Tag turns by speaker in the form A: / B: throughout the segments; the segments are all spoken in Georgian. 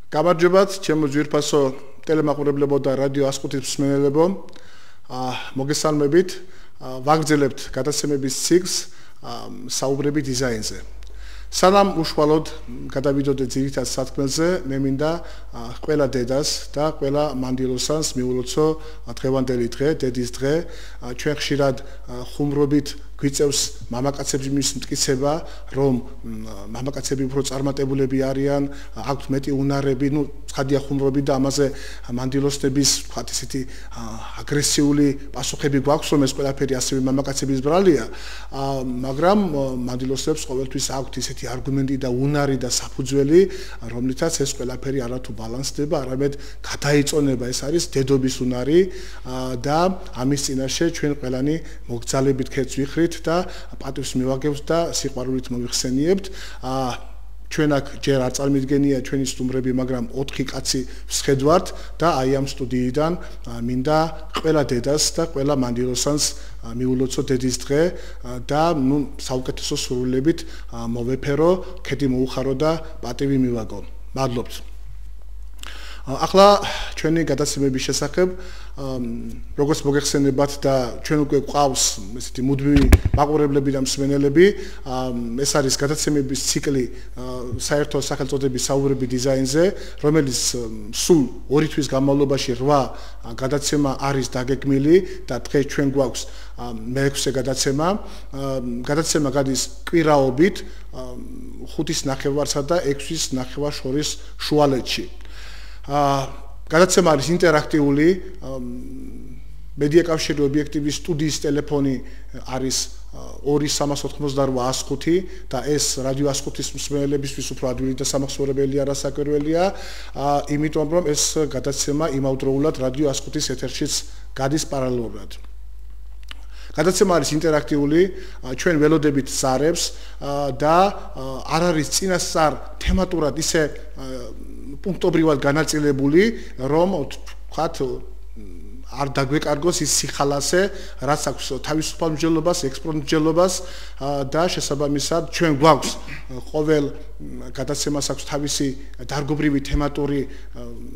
A: გამარჯობათ, ჩემო ძვირფასო ტელემაყურებლებო და რადიო ასკუთის მსმენელებო. მოგესალმებით, ვაგრძელებთ გადაცემების ციკლს საუბრები დიზაინზე. სანამ უშუალოდ გადავიდოდე ძირითად სათქმელზე, მე მინდა ყველა დედას და ყველა მანდილოსანს მიულოცო დღევანდელი დღე, დედის დღე. ჩვენ ხშირად ხუმრობით გვიწევს მამაკაცების მტკიცება, რომ მამაკაცები უფრო წარმატებულები არიან, აქვთ მეტი უნარები, ცხადია ხუმრობით და ამაზე მანდილოსნების, ვთქვათ ესეთი აგრესიული პასუხები გვაქვს, რომ ეს ყველაფერი ასევე მამაკაცების ბრალია, მაგრამ მანდილოსნებს ყოველთვის აქვთ ისეთი არგუმენტი და უნარი და საფუძველი, რომლითაც ეს ყველაფერი არათუ ბალანსდება, არამედ გადაიწონება. ეს არის დედობის უნარი და ამის წინაშე ჩვენ ყველანი მოგძალებით ქეთს ვიხრით და პატივს მივაგებთ და სიყვარულით მოვიხსენიებთ. ჩვენ აქ ჯერ არ წარმიდგენია ჩვენი სტუმრები, მაგრამ 4 კაცი ვსხედვართ და აი ამ სტუდიიდან მინდა ყველა დედას და ყველა მანდილოსანს მიულოცო დედის დღე და საუკეთესო სურვილებით მოვეფერო, ქედი მოუხარო და პატივი მივაგო. მადლობთ. ახლა ჩვენი გადაცემების შესახებ როგორც მოგეხსენებათ და ჩვენ უკვე გვყავს ესეთი მუდმივი მაყურებლები და მსმენელები, ეს არის გადაცემების ციკლი საერთო სახელწოდების საუბრები დიზაინზე, რომელიც სულ 2 თვის განმავლობაში 8 გადაცემა არის დაგეგმილი და დღეს ჩვენ გვაქვს მე-6 გადაცემა. გადაცემა გადის კვირაობით 5-ის ნახევარსა და 6-ის ნახევარ შორის შუალედში. გადაცემა არის ინტერაქტიული, მედია კავშირი ობიექტივის სტუდიის ტელეფონი არის 2-388-105 და ეს რადიო ასკუთის მსმენელებისთვის უფრო ადვილი და სამახსოვრებელი არასაკვირველია, იმიტომ რომ ეს გადაცემა იმავდროულად რადიო ასკუთის ეთერშიც გადის პარალელურად. გადაცემა არის ინტერაქტიული, ჩვენ ველოდებით ზარებს და არ არის წინასწარ თემატურად ისე პუნქტობრივად განაწილებული, რომ ვთქვათ არ დაგვეკარგოს ის სიხალასე, რაც აქვს თავისუფალ მსჯელობას, ექსპორტ მსჯელობას და შესაბამისად ჩვენ გვაქვს ყოველ გადაცემას აქვს თავისი დარგობრივი თემატური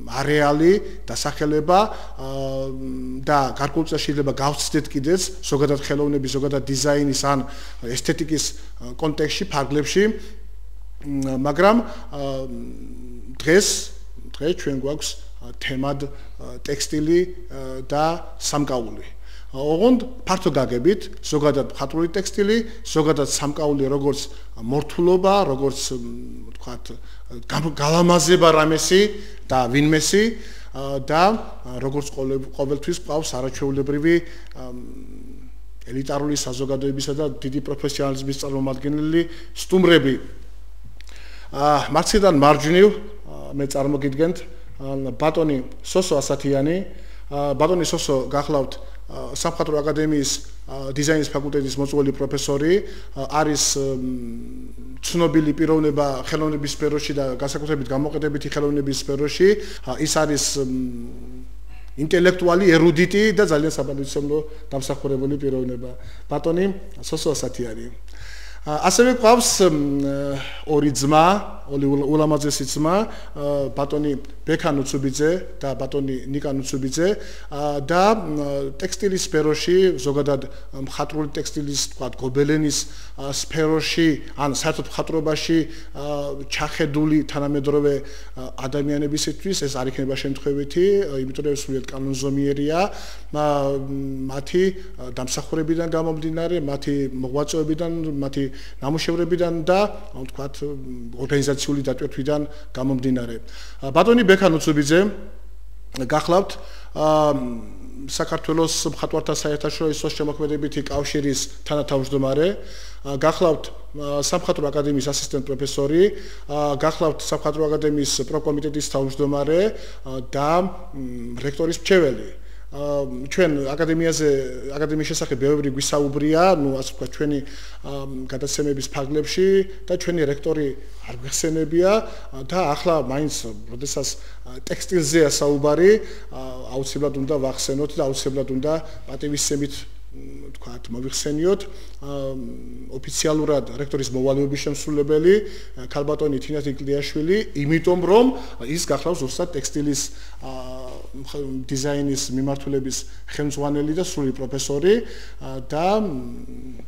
A: არეალი, დასახელება და გარკვეულწილად შეიძლება გავცდეთ კიდეც ზოგადად ხელოვნების, ზოგადად დიზაინის ან ესთეტიკის კონტექსტში, ფარგლებში, მაგრამ დღეს ჩვენ გვაქვს თემად ტექსტილი და სამკაული. ოღონდ ფართო გაგებით, ზოგადად მხატვრული ტექსტილი, ზოგადად სამკაული როგორც მორთულობა, როგორც ვთქვათ გალამაზება რამესი და ვინმესი და როგორც ყოველთვის ყავს არაჩვეულებრივი ელიტარული საზოგადოებისა და დიდი პროფესიონალიზმის წარმომადგენელი სტუმრები. მარცხნიდან მარჯვნივ მე წარმოგიდგენთ ბატონი სოსო ასათიანი. ბატონი სოსო გახლავთ სამხატვრო აკადემიის დიზაინის ფაკულტეტის მოწვეული პროფესორი, არის ცნობილი პიროვნება ხელოვნების სფეროში და განსაკუთრებით გამოყენებითი ხელოვნების სფეროში. ის არის ინტელექტუალი, ერუდიტი და ძალიან საპატივცემლო დამსახურებული პიროვნება. ბატონი სოსო ასათიანი. ასევე გვყავს 2 ძმა, ულამაზესი ძმა, ბატონი ბექა ნუცუბიძე და ბატონი ნიკა ნუცუბიძე და ტექსტილის სფეროში, ზოგადად მხატვრული ტექსტილის, ვთქვათ, გობელენის სფეროში, ან საერთოდ მხატვრობაში ჩახედული თანამედროვე ადამიანებისთვის ეს არ იქნება შემთხვევითი, იმიტომ რომ სრულიად კანონზომიერია, მათი დამსახურებიდან გამომდინარე, მათი მოღვაწეობიდან, მათი ნამუშევრებიდან და ვთქვათ ორგანიზაციული დატვირთვიდან გამომდინარე. ბატონი ბექა ნუცუბიძე გახლავთ საქართველოს მხატვართა საერთაშორისო შემოქმედებითი კავშირის თანათავმჯდომარე, გახლავთ სამხატვრო აკადემიის ასისტენტ პროფესორი, გახლავთ სამხატვრო აკადემიის პროკომიტეტის თავმჯდომარე და რექტორის მრჩეველი. ჩვენ აკადემიის შესახებ ბევრი გვისაუბრია, ასე ვთქვათ, ჩვენი გადაცემების ფარგლებში და ჩვენი რექტორი არ გვეხსენებია და ახლა მაინც როდესაც ტექსტილზეა საუბარი, აუცილებლად უნდა ვახსენოთ და აუცილებლად უნდა პატივისცემით თქვათ მოვიხსენიოთ ოფიციალურად რექტორის მოვალეობის შემსრულებელი ქალბატონი თინათ იკლდიაშვილი, იმიტომ რომ ის გახლავს ზუსტად ტექსტილის დიზაინის მიმართულების ხელმძღვანელი და სრული პროფესორი და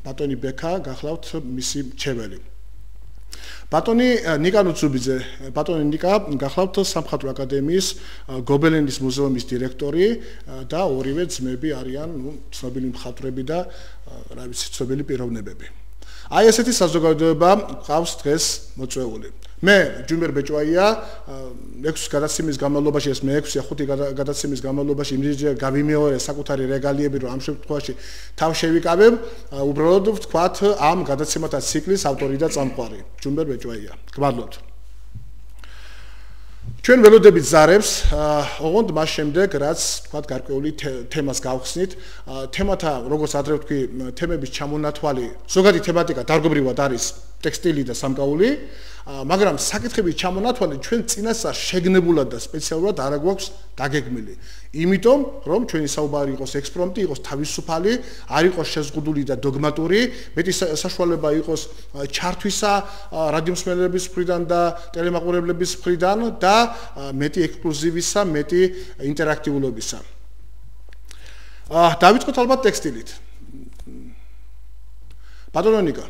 A: ბატონი ბექა გახლავთ მისი მრჩეველი. ბატონი ნიკა ნუცუბიძე, ბატონი ნიკა გახლავთ სამხატვრო აკადემიის გობელენის მუზეუმის დირექტორი და ორივე ძმები არიან ცნობილი მხატვრები და რა ვიცი ცნობილი პიროვნებები. აი ესეთი საზოგადოება ყავს დღეს მოწვეული. მე ჯუმერ ბეჭვაია 6 გადაცემის განმავლობაში ეს მე 6-ია 5 გადაცემის განმავლობაში იმდენჯერ გავიმეორე საკუთარი რეგალიები რომ ამ შემთხვევაში თავ შევიკავებ უბრალოდ ვთქვათ ამ გადაცემათა ციკლის ავტორი და წამყვარი ჯუმერ ბეჭვაია გმადლობთ ჩვენ ველოდებით ზარებს ოღონდ მას შემდეგ რაც ვთქვათ გარკვეული თემას გავხსნით თემათა როგორც ადრე ვთქვი თემების ჩამონათვალი ზოგადი თემატიკა დარგობრივად არის ტექსტილი და სამკაული მაგრამ საკითხების ჩამონათვალი ჩვენ წინასწარ შეგნებულად და სპეციალურად არ გვაქვს დაგეგმილი. იმიტომ რომ ჩვენი საუბარი იყოს ექსპრომტი, იყოს თავისუფალი, არ იყოს შეზღუდული და დოგმატური, მეტი საშუალება იყოს ჩართვისა რადიომსმენელების მხრიდან და ტელემაყურებლების მხრიდან და მეტი ექსკლუზივისა, მეტი ინტერაქტიულობისა. დავიწყოთ ალბათ ტექსტილით. ბატონო ნიკა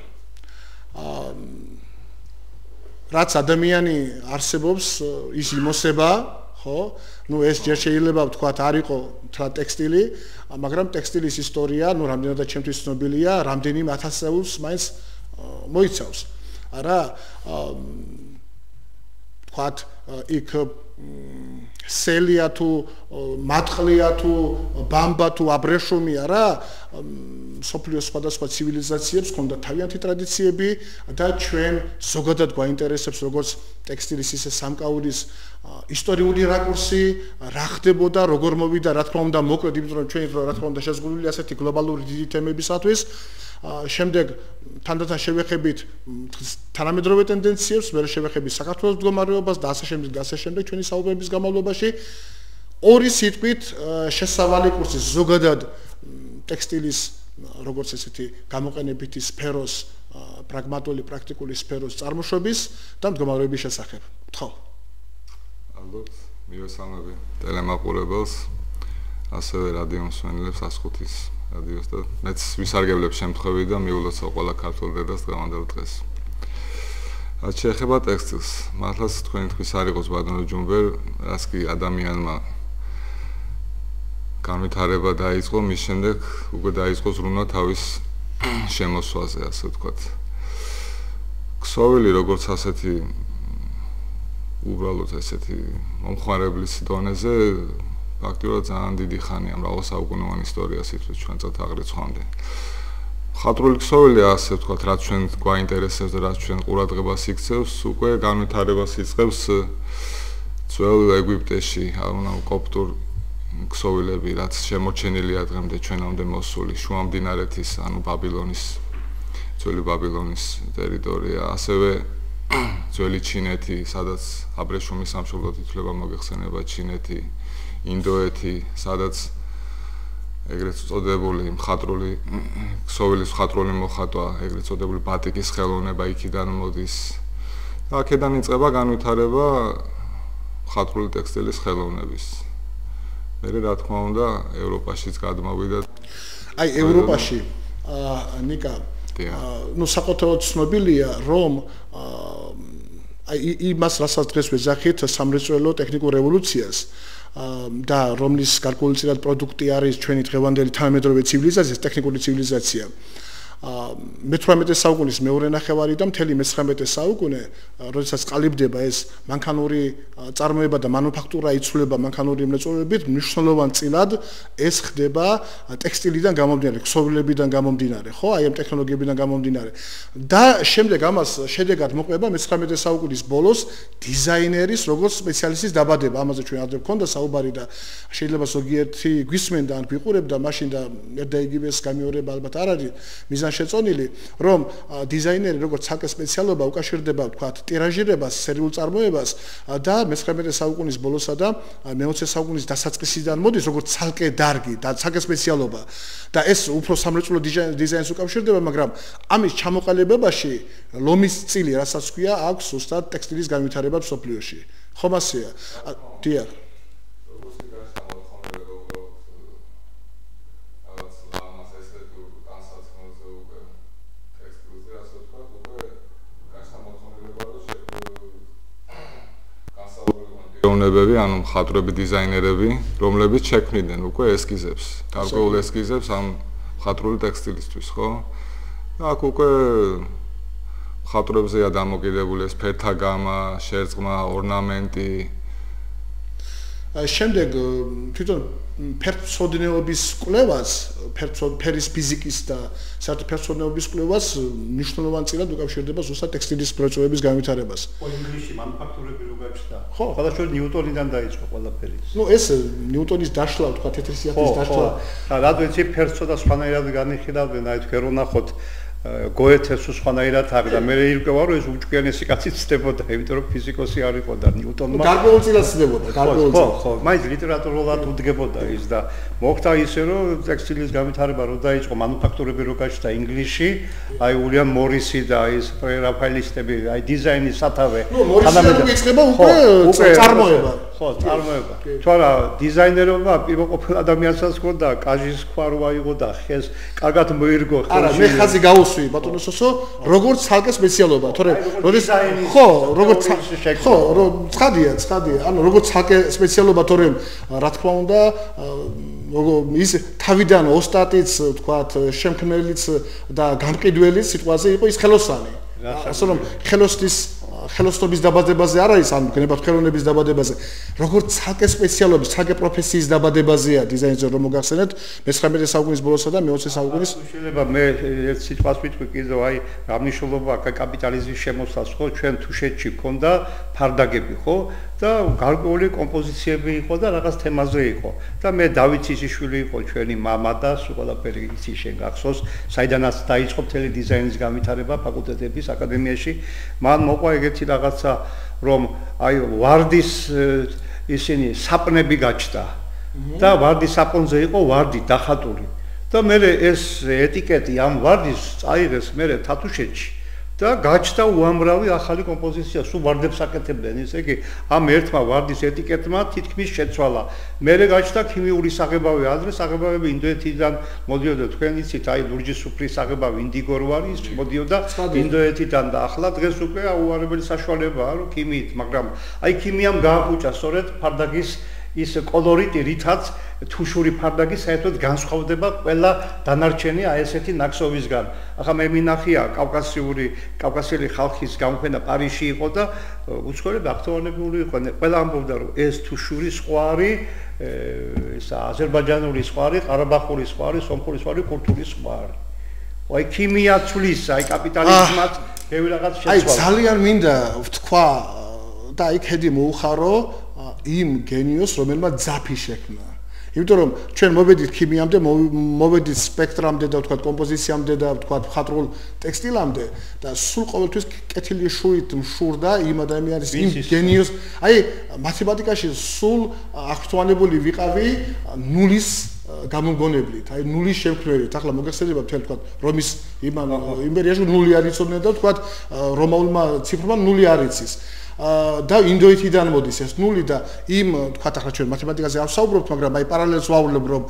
A: რაც ადამიანი არსებობს ის იმოსება ხო ნუ ეს ჯერ შეიძლება ვთქვათ არ იყო თლა ტექსტილი მაგრამ ტექსტილის ისტორია ნუ რამდენადაც ჩემთვის ცნობილია რამდენიმე ათასეულს მაინც მოიცავს არა ვთქვათ იქ სელია თუ მატყლია თუ ბამბა თუ აბრეშუმი არა სოფლიოს სხვადასხვა ცივილიზაციებს ჰქონდა თავიანთი ტრადიციები და ჩვენ ზოგადად გვაინტერესებს როგორც ტექსტილის ისე სამკაულის ისტორიული რაკურსი რა ხდებოდა როგორ მოვიდა რა თქმა უნდა მოკლედ იმიტომ რომ ჩვენ რა თქმა უნდა შეზღუდული ასეთი გლობალური დიდი თემებისათვის შემდეგ თანდათან შევეხებით თანამედროვე ტენდენციებს, მე შევეხებით საქართველოს მდგომარეობას და ასე შემდეგ ჩვენი საუბრების განმავლობაში ორი სიტყვით შესავალი კურსი ზოგადად ტექსტილის როგორც ესეთი გამოყენებითი სფეროს პრაგმატული პრაქტიკული სფეროს წარმოშობის და მდგომარეობის შესახებ. ხო.
B: ალბათ მივესალმები ტელემაყურებელს, ასევე რადიომსმენელებს ასხუთის რადიოს და მეც ვისარგებლებ შემთხვევით და მიულოცავ ყველა ქართულ დედას დღევანდელ დღეს. რაც შეეხება ტექსტილს, მართლაც თქვენი თქვის არ იყოს ბატონო ჯუმბერ, რაც კი ადამიანმა განვითარება დაიწყო, მის შემდეგ უკვე დაიწყო ზრუნვა თავის შემოსვლაზე, ასე ვთქვათ. ქსოვილი როგორც ასეთი უბრალოდ ესეთი მომხმარებლის დონეზე ფაქტობრივად ძალიან დიდი ხანია, მრავალ საუკუნოვანი ისტორია სიტყვის ჩვენ წათაღრიცხვამდე. მხატვრული ქსოვილი ასე ვთქვათ, რაც ჩვენ გვაინტერესებს და რაც ჩვენ ყურადღებას იქცევს, უკვე განვითარებას იწყებს ძველ ეგვიპტეში, ანუ კოპტურ ქსოვილები, რაც შემორჩენილია დღემდე ჩვენამდე მოსული, შუამდინარეთის, ანუ ბაბილონის, ძველი ბაბილონის ტერიტორია, ასევე ძველი ჩინეთი, სადაც აბრეშუმის სამშობლოდ ითვლება მოგეხსენება ჩინეთი, ინდოეთი, სადაც ეგრეთ წოდებული მხატვრული ქსოვილის მხატვრული მოხატვა, ეგრეთ წოდებული ბატიკის ხელოვნება იქიდან მოდის. და აქედან იწყება განვითარება მხატვრული ტექსტილის ხელოვნების. მერე რა თქმა უნდა, ევროპაშიც გადმოვიდა.
A: აი ევროპაში ნიკა ნუ საკუთრებად ცნობილია რომ აი იმას რასაც დღეს ვეძახით სამრეწველო ტექნიკურ რევოლუციას და რომლის გარკვეულწილად პროდუქტი არის ჩვენი დღევანდელი თანამედროვე ცივილიზაცია, ტექნიკური ცივილიზაცია. მე-18 საუკუნის მეორე ნახევარი და მთელი მე-19 საუკუნე, როდესაც ყალიბდება ეს მანქანური წარმოება და მანუფაქტურა იცვლება მანქანური მრეწველობით, მნიშვნელოვანწილად ეს ხდება ტექსტილიდან გამომდინარე, ქსოვილებიდან გამომდინარე, ხო, აი ამ ტექნოლოგიებიდან გამომდინარე. და შემდეგ ამას შედეგად მოყვება მე-19 საუკუნის ბოლოს დიზაინერის როგორც სპეციალისტის დაბადება. ამაზე ჩვენ ადრე გვქონდა საუბარი და შეიძლება ზოგიერთი გვისმენდა ან გვიყურებდა, მაშინ და ერთ და იგივეს გამეორება ალბათ არ არის. მიზანში შეწონილი, რომ დიზაინერი როგორც ცალკე სპეციალობა უკავშირდება, ვთქვათ, ტირაჟირებას, სერიულ წარმოებას და მე-19 საუკუნის ბოლოსა და მე-20 საუკუნის დასაწყისიდან მოდის როგორც ცალკე დარგი და ცალკე სპეციალობა და ეს უფრო სამრეწველო დიზაინს უკავშირდება, მაგრამ ამის ჩამოყალიბებაში ლომის წილი, რასაც ქვია, აქვს ზუსტად ტექსტილის განვითარება მსოფლიოში. ხომ ასეა? დიახ.
B: პიროვნებები, ანუ მხატვრები, დიზაინერები, რომლებიც შექმნიდნენ უკვე ესკიზებს, გარკვეულ ესკიზებს ამ მხატვრული ტექსტილისთვის, ხო? და აქ უკვე მხატვრებზეა დამოკიდებული ეს ფერთა გამა, შერწყმა, ორნამენტი.
A: შემდეგ თვითონ ფერცოდნეობის კვლევას, ფერის ფიზიკის და საერთოდ ფერცოდნეობის კვლევას მნიშვნელოვანი წილად უკავშირდება ზუსტად ტექსტილის მრეწველობის განვითარებას.
C: ინგლისში მანუფაქტურები რო გაჩნდა. ხო, გადაშორ ნიუტონიდან დაიწყო ყველაფერი.
A: ეს ნიუტონის დაშლა, თქვა თეთრი სიახლის დაშლა.
C: და რადგან ეს ფერცო და სხვანაირად განიხილავდნენ, აი თქვენ რო ნახოთ გოეთეს სხვანაირად აქ და მე ირკვევა რომ ეს უჭკვიანესი კაცი ცდებოდა, იმიტომ რომ ფიზიკოსი არ იყო და ნიუტონმა
A: გარკვეულ წილად ცდებოდა, გარკვეულ წილად.
C: ხო, მაინც ლიტერატურულად უდგებოდა ის და მოხდა ისე რომ ტექსტილის განვითარება რო დაიწყო, მანუფაქტურები რო გაჩნდა ინგლისში, აი უილიამ მორისი და ის რაფაელისტები, აი დიზაინის სათავე
A: თანამედროვე იწყება უკვე წარმოება.
C: ხო, წარმოება. თორა დიზაინერობა პირველყოფილ ადამიანსაც ჰქონდა, კაჟის ქვა რო აიღო და ხეს კარგად მოირგო ხელში.
A: არა, მე ხაზი გაუსვი ბატონო სოსო, როგორც ცალკე სპეციალობა, თორემ
C: როდის
A: ხო, როგორც ხო, ცხადია, ანუ როგორც ცალკე სპეციალობა, თორემ რა თქმა უნდა, ის თავიდან ოსტატიც, ვთქვათ, შემქმნელიც და გამყიდველიც სიტყვაზე იყო ის ხელოსანი. ასე რომ ხელოსნობის დაბადებაზე არ არის, ანუ გნებავთ ხელოვნების დაბადებაზე. როგორც ცალკე სპეციალობის, ცალკე პროფესიის დაბადებაზეა დიზაინზე რომ მოგახსენეთ, მე-19 საუკუნის ბოლოსა და მე-20 საუკუნის.
C: შეიძლება მე ერთ სიტყვას ვიტყვი კიდევ, აი, რა მნიშვნელობა აქვს კაპიტალიზმის შემოსვლას, ხო, ჩვენ თუშეთში ქონდა ფარდაგები, ხო? და გარკვეული კომპოზიციები იყო და რაღაც თემაზე იყო. და მე დავით ცისიშვილი იყო ჩვენი მამა და სულ ყველაფერი იცი შენ გახსოვს, საიდანაც დაიწყო მთელი დიზაინის განვითარება ფაკულტეტების აკადემიაში. მან მოყვა ეგეთი რაღაცა, რომ აი ვარდის ისინი საპნები გაჩნდა და ვარდის საპონზე იყო ვარდი დახატული. და მე ეს ეტიკეტი ამ ვარდის წაიღეს მე თათუშეთში. და გაჩნდა უამრავი ახალი კომპოზიცია, სულ ვარდებს აკეთებდნენ, ესე იგი, ამ ერთმა ვარდის ეტიკეტმა თითქმის შეცვალა. მერე გაჩნდა ქიმიური საღებავი, ადრე საღებავები ინდოეთიდან მოდიოდა, თქვენ იცით, აი ლურჯი სუფრის საღებავი ინდიგორვარი, ის მოდიოდა ინდოეთიდან და ახლა დღეს უკვე აუარებელი საშუალებაა, რომ ქიმიით, მაგრამ აი ქიმიამ გააყუჭა სწორედ ფარდაგის ის კოლორიტი, რითაც თუშური ფარდაგი საერთოდ განსხვავდება ყველა დანარჩენი აი ესეთი ნაკსოვისგან. ახლა მე მინახია კავკასიელი ხალხის გამოფენა პარიზში იყო და უცხოელები აქტუალებული იყვნენ. ყველა ამბობდა რომ ეს თუშური სხვა არის, ეს აზერბაიჯანული სხვა არის, ყარაბახური სხვა არის, სომხური სხვა არის, ქურთული სხვა არის. აი ქიმია ცვლის, აი კაპიტალიზმად ბევრი რაღაც შეცვალა.
A: აი ძალიან მინდა ვთქვა და აი ხედი მოუხარო იმ გენიოს, რომელმაც ძაფი შექმნა. იმიტომ რომ ჩვენ მოვედით ქიმიამდე, მოვედით სპექტრამდე და ვთქვათ კომპოზიციამდე და ვთქვათ მხატვრულ ტექსტილამდე და სულ ყოველთვის კეთილი შურით მშურდა იმ ადამიანის იმ გენიოს, აი მათემატიკაში სულ აღფრთოვანებული ვიყავი ნულის გამომგონებლით, აი ნულის შემქმნელით. ახლა მოგეხსენება თქვენ ვთქვათ რომის იმპერიაში ნული არ იცოდნენ და ვთქვათ რომაულმა ციფრმა ნული არ იცის. და ინდოეთიდან მოდის ეს ნული და იმ თქვათ ახლა ჩვენ მათემატიკაზე არ ვსაუბრობთ, მაგრამ აი პარალელს ვავლებ, რომ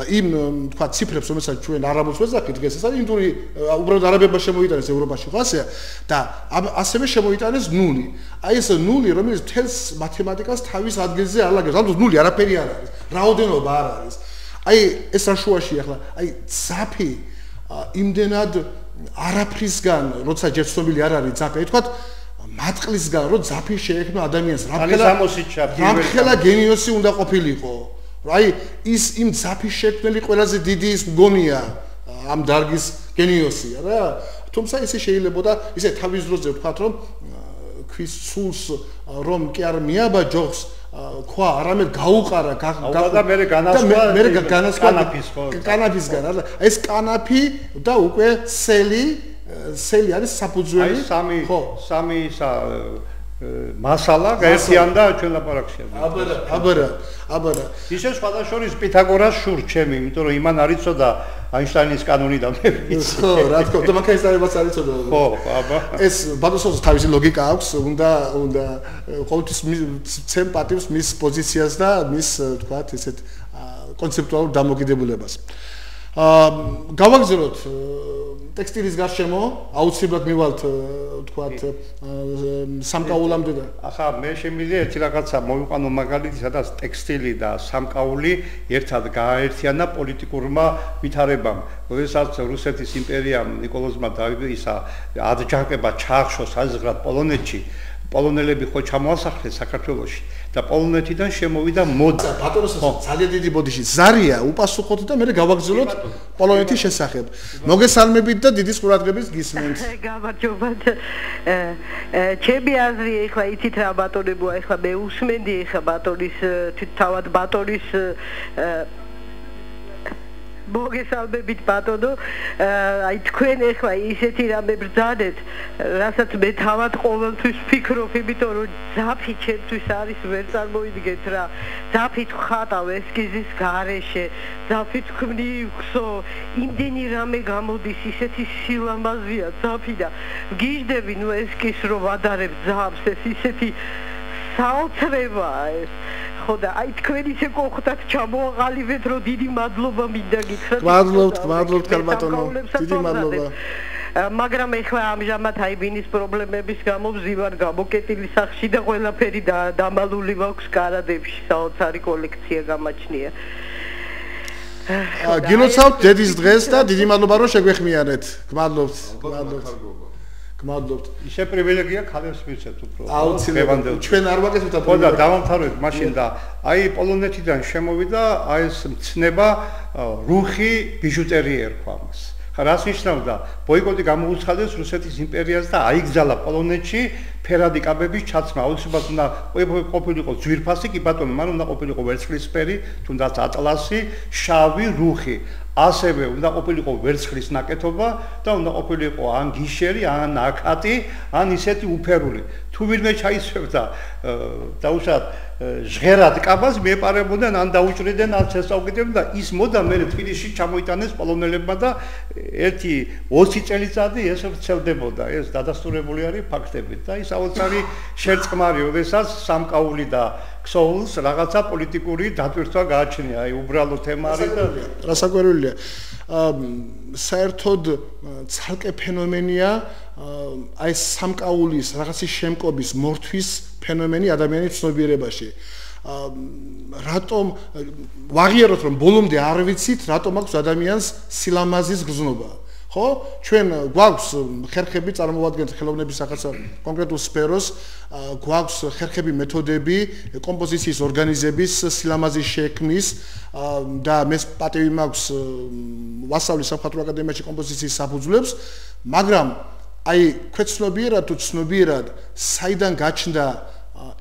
A: იმ თქვათ ციფრებს, რომელსაც ჩვენ არაბულს ვეძახით დღეს, ეს არის ინდური, უბრალოდ არაბებმა შემოიტანეს ევროპაში, ხო ასეა? და ასევე შემოიტანეს ნული. აი ეს ნული, რომელიც თელს მათემატიკას თავის ადგილზე არ ლაგებს, ანუ ნული არაფერი არ არის, რაოდენობა არ არის. აი ეს რა შუაში ახლა, აი ძაფი იმდენად არაფრისგან, როცა ჯერ ცნობილი არ არის ძაფი, აი თქვათ მატყლისგან რომ ძაფი შეექმნა ადამიანს, რამხელა გენიოსი უნდა ყოფილიყო. აი ის იმ ძაფის შექმნელი ყველაზე დიდი ის მგონია ამ დარგის გენიოსია რა. თუმცა ისე შეიძლებოდა ისე თავის დროზე ვთქვათ რომ ქვის სულს რომ კი არ მიაბაჯოს ქვა არამედ გაუყარა
C: და მე განასხვა
A: კანაფისგან ეს კანაფი და უკვე სელი არის საფუძველი
C: სამი მასალა გაერთიანდა ჩვენ ლაპარაკში
A: აბარა
C: ისე სხვადასხვა პითაგორას შურ ჩემი იმიტომ რომ იმან არ იცოდა აინშტაინის კანონი და მე ვიცი
A: ხო რა თქმა უნდა მაგაისარებას არ იცოდა
C: ხო აბა
A: ეს ბადოსოვს თავისი ლოგიკა აქვს უნდა ყოველთვის ცემ პატივს მის პოზიციას და მის თქვათ ესეთ კონცეპტუალურ დამოკიდებულებას გავაგზავნოთ ტექსტილის გარშემო აუცილებლად მივალთ თქვათ სამკაულამდე და
C: ახლა მე შემიძლია ერთი რაღაცა მოვიყვანო მაგალითი სადაც ტექსტილი და სამკაული ერთად გააერთიანა პოლიტიკურმა ვითარებამ როდესაც რუსეთის იმპერიამ ნიკოლოზმა ისა ადჯანყება ჩაახშო საზღვრად პოლონეთში პოლონელები ხო ჩამოასახლეს საქართველოში და პოლონეთიდან შემოვიდა მოდა
A: ბატონო ძალიან დიდი ბოდიში ზარია უპასუხოთ და მე გავაგზავნოთ პოლონეთის შესახებ მოგესალმებით და დიდი ყურადღებით გისმენთ
D: გამარჯობათ ჩემი აზრი ეხლა იცით რა ბატონებო ეხლა მე უსმენდი ეხლა ბატონის თავად ბატონის მოგესალმებით ბატონო აი თქვენ ეხლა ისეთი რამე ბრძანეთ რასაც მე თავად ყოველთვის ვფიქრობ იმიტომ რომ ძაფი ჩემთვის არის ვერ წარმოიდგენთ რა ძაფით ხატავ ესკიზის გარეშე ძაფით ხვნივხსო იმდენი რამე გამოდის ისეთი სილამაზეა ძაფი და გიждები ნუ ესკის რომ ვადარებ ძაფს ეს ისეთი საოცრებაა ეს ხოდა აი თქვენ ისე გოხდათ ჩამოაყალიბეთ რომ დიდი მადლობა მინდა გითხრათ
A: მადლობთ ბატონო დიდი მადლობა
D: მაგრამ ეხლა ამჟამად აი ბინის პრობლემების გამო ვზივარ გამოკეტილი სახში და ყველაფერი დამალული მაქვს კარადებში საოცარი კოლექცია გამაჩნია
A: გილოცავთ დედის დღეს და დიდი მადლობა რომ შეგვეხმიანეთ გმადლობთ
C: ისე პრივილეგია ქალებს მიცეთ უფრო
A: აუცილებლად ჩვენ არ ვაკეთებთ
C: ხო და დავამთავრეთ მაშინ და აი პოლონეთიდან შემოვიდა აი ეს მცნება რუხი ბიჟუტერი ერქვა მას რას ნიშნავდა ბოიკოტი გამოუცხადეს რუსეთის იმპერიას და აიგზალა პოლონეთში ფერადი კაბების ჩაცმა აუცილებლად უნდა ყოფილიყო ძვირფასი კი ბატონო მან უნდა ყოფილიყო ვერცხლისფერი თუნდაც ატლასი შავი რუხი ასევე უნდა ყოფილიყო ვერცხლის ნაკეთობა და უნდა ყოფილიყო ან გიშერი ან აკატი ან ისეთი უფერული თუ ვინმე ჩაისვევდა დაუშვათ ჟღერად კაბას მეპარებოდნენ ან დაუჭრიდნენ ან შესაუგებდნენ და ის მოდა მე თბილისში ჩამოიტანეს პოლონელებმა და ერთი 20 წელიწადი ეს ვრცელდებოდა ეს დადასტურებული არის ფაქტებით და ის საოცარი შერწყმარი როდესაც სამკაული და ქსოულს რაღაცა პოლიტიკური დატვირთვა გააჩნია აი უბრალო თემა არის და
A: რასაკვირველია საერთოდ ცალკე ფენომენია აი სამკაულის რაღაცის შემკობის მორთვის ფენომენი ადამიანის ცნობიერებაში რატომ ვაღიაროთ რომ ბოლომდე არ ვიცით რატომ აქვს ადამიანს სილამაზის გრძნობა ხო ჩვენ გვაქვს ხერხები წარმოვადგენთ ხელოვნების რაღაცა კონკრეტულ სფეროს გვაქვს ხერხები მეთოდები კომპოზიციის ორგანიზების სილამაზის შექმნის და მე პატივი მაქვს ვასწავლი სამხატვრო აკადემიაში კომპოზიციის საფუძვლებს მაგრამ აი ქვეცნობიერად თუ ცნობიერად საიდან გაჩნდა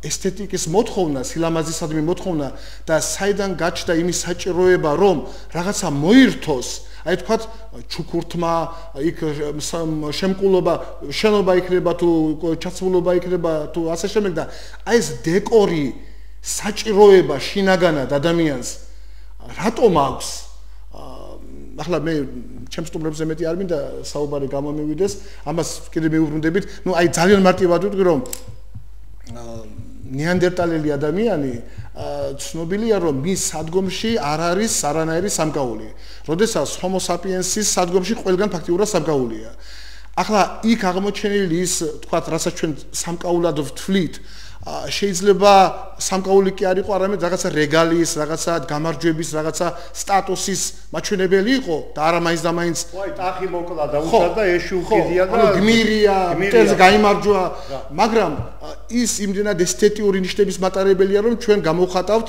A: ესთეტიკის მოთხოვნა, სილამაზისადმი მოთხოვნა და საიდან გაჩნდა იმის საჭიროება რომ რაღაცა მოირთოს აი თქვათ ჩუქურთმა იქ შემკულობა შენობა იქნება თუ ჩაცმულობა იქნება თუ ასე შემდეგ და აი ეს დეკორი საჭიროება შინაგანად ადამიანს რატომ აქვს ახლა მე ჩემს სტუმრებზე მეტი არ მინდა საუბარი გამომივიდეს ამას კიდე მეუბრუნდებით ნუ აი ძალიან მარტივად ვიტყვი რომ ნეანდერტალელი ადამიანი ცნობილია რომ მის სადგომში არ არის არანაირი სამკაული. როდესაც ჰომო საპიენსის სადგომში ყველგან ფაქტიურად სამკაულია. ახლა იქ აღმოჩენილი ის თქვათ რასაც ჩვენ სამკაულად ვთვლით შეიძლება სამკაული კი არ იყო არამედ რაღაცა რეგალიის, რაღაცა გამარჯვების, რაღაცა სტატუსის მაჩვენებელი იყო და არა მაინც და მაინც
C: ვაი ტახი მოკლა და უხდა ეში უკიდია და
A: გმირია, მტელს გაიმარჯვა, მაგრამ ის იმდენად ესთეტიური ნიშნების მატარებელია რომ ჩვენ გამოვხატავთ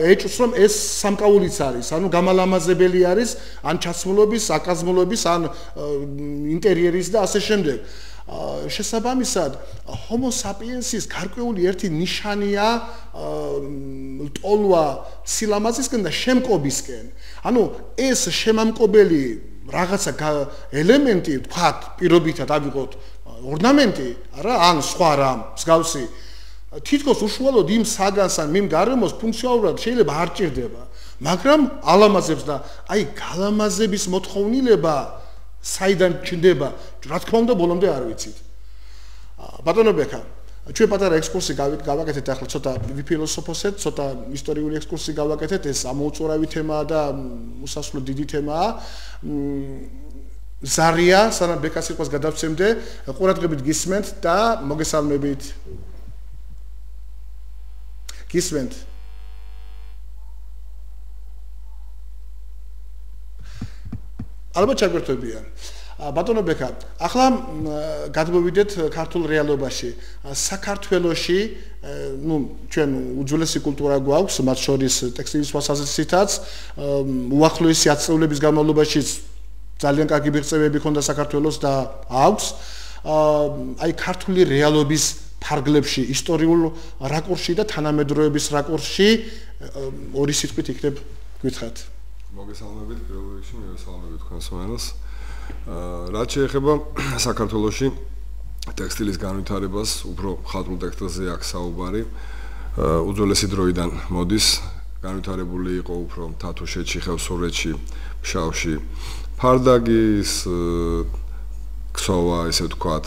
A: ეჭვს რომ ეს სამკაულიც არის, ანუ გამალამაზებელი არის ან ჩაცმულობის, აკაზმულობის, ან ინტერიერის და ასე შემდეგ. შესაბამისად homo sapiens-ის გარკვეული ერთი ნიშანია ტოლვა სილამაზისკენ და შემკობისკენ. ანუ ეს შემამკობელი რაღაცა ელემენტი, ვთქვათ, პირობითად ავიღოთ ორნამენტი, არა, ან სხვა რამ, მსგავსი თითქოს უშუალოდ იმ საგანს ან იმ გარემოს ფუნქციონალურად შეიძლება არ ჭირდება, მაგრამ ალამაზებს და აი გალამაზების მოთხოვნილება საიდან ჩნდება, რა თქმა უნდა, ბოლომდე არ ვიცით. ბატონო ბექა, ჩვენ პატარა ექსკურსი გავაკეთეთ ახლა ცოტა ვიფილოსოფოსეთ, ცოტა ისტორიული ექსკურსი გავაკეთეთ, ეს ამოუწურავი თემაა და უსასრულო დიდი თემაა. ზარია, სანამ ბეკას სიტყვას გადავცემდე, ყურადღებით გისმენთ და მოგესალმებით. გისმენთ. ალბათ ჩაგვერთვებიან. ბატონო ბექა, ახლა გადმოვიდეთ ქართულ რეალობაში. საქართველოში, ჩვენ უძველესი კულტურა გვაქვს, მათ შორის ტექსტილის თვალსაზრისითაც, უახლოესი ათწლეულების განმავლობაში ძალიან კარგი მიღწევები ჰქონდა საქართველოს და აქვს. აი ქართული რეალობის ფარგლებში, ისტორიულ რაკურსში და თანამედროვეობის რაკურსში ორი სიტყვით იქნებ გითხრათ.
B: მოგესალმებით, პირველ რიგში მივესალმებით თქვენს მენელს. რაც შეეხება საქართველოში ტექსტილის განვითარებას, უფრო ხატრულ ტექსტილზე აქვს საუბარი. უძველესი დროიდან მოდის, განვითარებული იყო უფრო თათუშეთში, ხევსურეთში, ფშავში, ფარდაგის, ქსოვა, ესე ვთქვათ.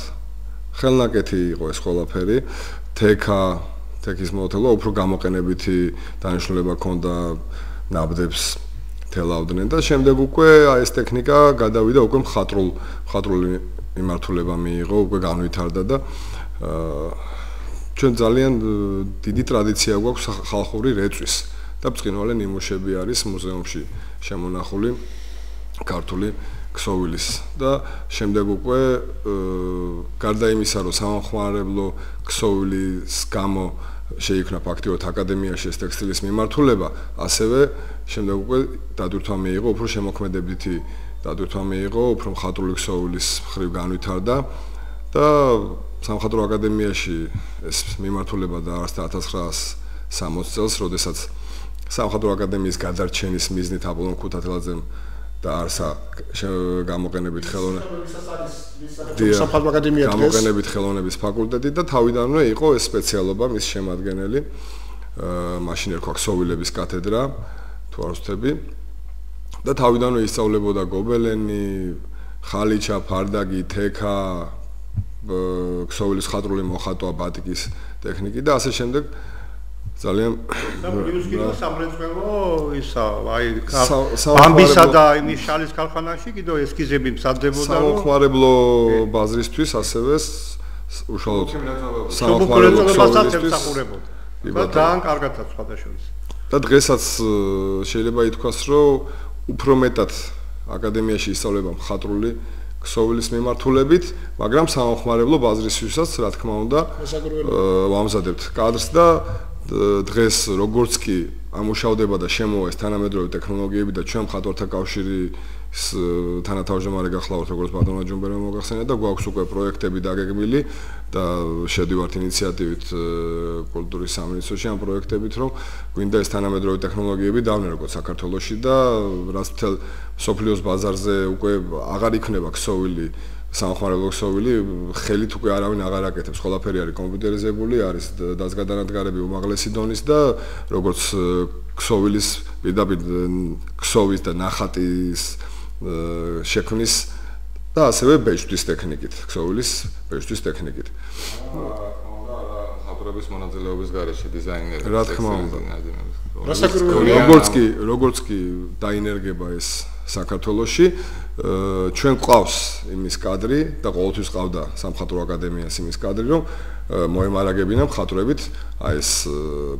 B: ხელნაკეთი იყო ეს ყველაფერი, თექის მოთელვა უფრო გამოყენებითი დანიშნულება ჰქონდა, ნაბდებს თელავდნენ და შემდეგ უკვე ეს ტექნიკა გადავიდა უკვე მხატვრული მიმართულება მიიღო, უკვე განვითარდა და ჩვენ ძალიან დიდი ტრადიცია გვაქვს ხალხური რეწვის და ბრწყინვალე ნიმუშები არის მუზეუმში შემონახული ქართული ქსოვილის და შემდეგ უკვე გარდა იმისა, რომ სამხმარებლო ქსოვილის გამო შეიქმნა ფაქტიურად აკადემიაში ეს ტექსტილის მიმართულება, ასევე შემდეგ უკვე დადვირთვა მიიღო, უფრო შემოქმედებითი დადვირთვა მიიღო, უფრო მხატვრული ქსოვილის მხრივ განვითარდა და სამხატვრო აკადემიაში ეს მიმართულება დაარსდა 1960 წელს, როდესაც სამხატვრო აკადემიის გადარჩენის მიზნით აპოლონ ქუთათელაძემ დაარსა გამოყენებით ხელოვნების ფაკულტეტი და თავიდანვე იყო ეს სპეციალობა მის შემადგენელი. მაშინ ერქვა ქსოვილების კათედრა, თუ არ ვცდები. და თავიდანვე ისწავლებოდა გობელენი, ხალიჩა, ფარდაგი, თექა, ქსოვილის ხატრული მოხატვა, ბატიკის ტექნიკი და ასე შემდეგ. ძალიან
C: კიდევ სამრეწველო ისა აი ბამბისა და იმის შალის ქარხანაში კიდევ ესკიზები მზადდებოდა
B: სამხმარებლო ბაზრისთვის ასევე უშუალოდ სამხმარებლო
C: ქსოვილისთვის ძალიან კარგადაც სხვადასხვა
B: და დღესაც შეიძლება ითქვას რომ უფრო მეტად აკადემიაში ისწავლება მხატვრული ქსოვილის მიმართულებით, მაგრამ სამხმარებლო ბაზრისთვისაც რა თქმა უნდა ვამზადებთ კადრს და დღეს როგორც კი ამუშავდება და შემოვა ეს თანამედროვე ტექნოლოგიები და ჩვენ მხატვართა კავშირის თანათავმჯდომარე გახლავართ როგორც ბატონმა ჯუმბერმა მოგახსენა და გვაქვს უკვე პროექტები დაგეგმილი და შედივართ ინიციატივით კულტურის სამინისტროში ამ პროექტებით რომ გვინდა ეს თანამედროვე ტექნოლოგიები დავნერგოთ საქართველოში და რაც მთელ სოფლიოს ბაზარზე უკვე აღარ იქნება ქსოვილი სამხმარებლო ქსოვილი ხელით უკვე არავინ აღარ აკეთებს, ყველაფერი არის კომპიუტერიზებული, არის დაზგადანადგარები უმაღლესი დონის და როგორც ქსოვილის პირდაპირ ქსოვის და ნახატის შექმნის და ასევე ბეჭდვის ტექნიკით, ქსოვილის ბეჭდვის ტექნიკით.
E: მხატვრების მონაწილეობის გარეშე დიზაინერი.
B: რა თქმა უნდა. როგორც კი დაინერგება ეს საქართველოში ჩვენ ყავს იმის კადრი და ყოველთვის ყავდა სამხატვრო აკადემიას იმის კადრი რომ მოემარაგებინა მხატვრებით აი ეს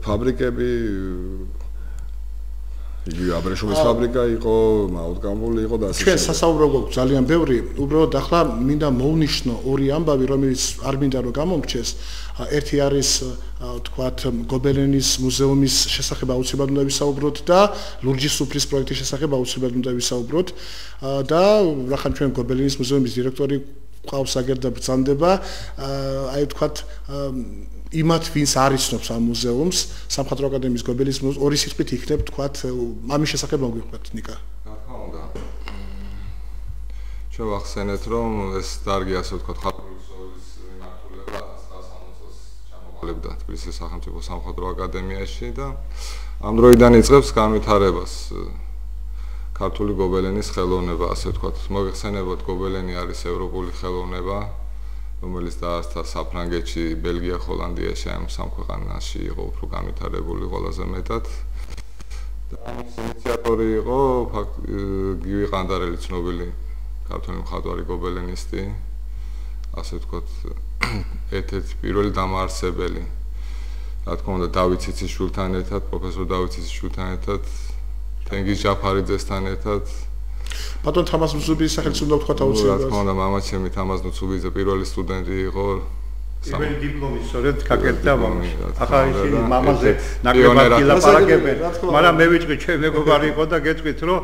B: ფაბრიკები იგი აბრეშუმის ფაბრიკა იყო, მაუტკამბული იყო და ასე
A: ჩვენ სასაუბრო გვაქვს ძალიან ბევრი, უბრალოდ ახლა მინდა მოვნიშნო ორი ამბავი, რომელიც არ მინდა რომ გამომრჩეს. ერთი არის თქვათ გობელენის მუზეუმის შესახებ აუცილებლად უნდა ვისაუბროთ და ლურჯის სუფრის პროექტის შესახებ აუცილებლად უნდა ვისაუბროთ და რახან ჩვენ გობელენის მუზეუმის დირექტორი ყავს აგერდა ბრძანდება, აი ვთქვათ, იმათ ვინც არ იცნობს ამ მუზეუმს, სამხატვრო აკადემიის გობელის მუზეუმს ორი სიტყვით იქნებ ვთქვათ, ამის შესახებ მოგვიყვეთ ნიკა.
B: რა თქმა უნდა. ჩვენ ვახსენეთ, რომ ეს დარგი ასე ვთქვათ, ხალხური ქსოვილის მიმართულება 160 წელს ჩამოყალიბდა თბილისის სახელმწიფო სამხატვრო აკადემიაში და ამ დროიდან იწყებს განვითარებას ქართული გობელენის ხელოვნება, ასე ვთქვათ. მოგეხსენებათ, გობელენი არის ევროპული ხელოვნება, რომელიც დაარსდა საფრანგეთში, ბელგია, ჰოლანდიაში, ამ სამ ქვეყანაში იყო უფრო განვითარებული ყველაზე მეტად. და ამის ინიციატორი იყო გივი ყანდარელი, ცნობილი ქართული მხატვარი გობელენისტი, ასე ვთქვათ, ერთ-ერთი პირველი დამაარსებელი. რა თქმა უნდა, დავით ციციშვილთან ერთად, პროფესორ დავით ციციშვილთან ერთად, თენგიზ ჯაფარიძესთან ერთად.
A: ბატონ თამაზ ნუცუბიძის სახელს უნდა ვთქვათ აუცილებლად.
B: რა თქმა უნდა, მამაჩემი თამაზ ნუცუბიძე პირველი სტუდენტი იყო.
C: პირველი დიპლომი სწორედ გაკეთდა მამაში. ახლა ისინი მამაზე ნაკლებად ილაპარაკებენ, მაგრამ მე ვიტყვი, ჩემ მეგობარი იყო და გეტყვით, რომ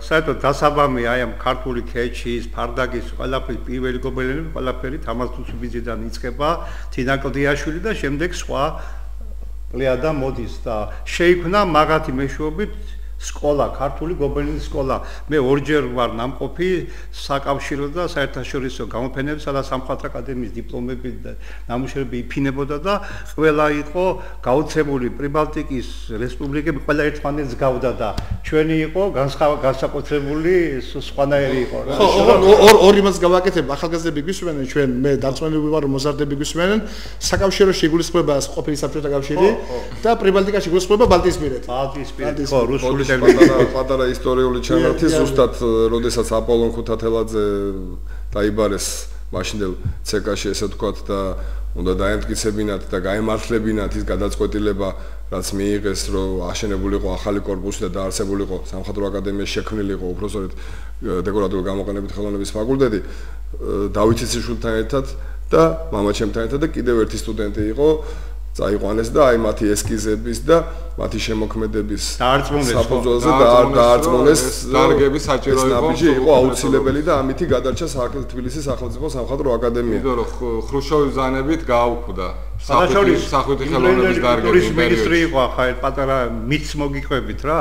C: საერთოდ დასაბამი აი ამ ქართული ქეჩის, ფარდაგის ყველაფერი პირველი გობელენები ყველაფერი თამაზ ნუცუბიძიდან იწყება, თინა კლდიაშვილი და შემდეგ სხვა პლეადა მოდის და შეიქმნა მაგათი მეშვეობით სკოლა, ქართული გობელენის სკოლა. მე ორჯერ ვარ ნამყოფი საკავშირო და საერთაშორისო გამოფენებისა და სამხატვრო აკადემიის დიპლომები და ნამუშევრები იფინებოდა და ყველა იყო გაუცემული პრიბალტიკის რესპუბლიკები, ყველა ერთმანეთს გავდა და ჩვენი იყო განსაკუთრებული სხვანაირი იყო.
A: ხო, ორ იმას გავაკეთებ, ახალგაზრდები გვისმენენ, ჩვენ მე დარწმუნებული ვარ, რომ მოზარდები გვისმენენ, საკავშიროში იგულისხმება ყოფილი საბჭოთა კავშირი და პრიბალტიკაში იგულისხმება ბალტიისპირეთი.
C: ბალტიისპირეთი, ხო, რუსული
B: პატარა ისტორიული ჩანართი ზუსტად როდესაც აპოლონ ხუთათელაძე დაიბარეს მაშინდელ ცეკაში ესე ვთქვათ და უნდა დაემტკიცებინათ და გაემართლებინათ ის გადაწყვეტილება რაც მიიღეს რომ აშენებულიყო ახალი კორპუსი და დაარსებულიყო სამხატვრო აკადემიაში შექმნილიყო უბრალოდ დეკორატიული გამოყენებით ხელოვნების ფაკულტეტი დავით ციციშვილთან ერთად და მამაჩემთან ერთად და კიდევ ერთი სტუდენტი იყო წაიყვანეს და აი მათი ესკიზების და მათი შემოქმედების საფუძველზე დაარწმუნეს დარგები საჭირო იყო აუცილებელი და ამითი გადარჩა თბილისის სახელმწიფო სამხატვრო აკადემია.
E: იმიტომ რომ ხრუშჩოვის ბრძანებით გააუქმდა
C: სახვითი ხელოვნების დარგები მინისტრი იყო ახლა ერთ პატარა მითს მოგიყვებით რა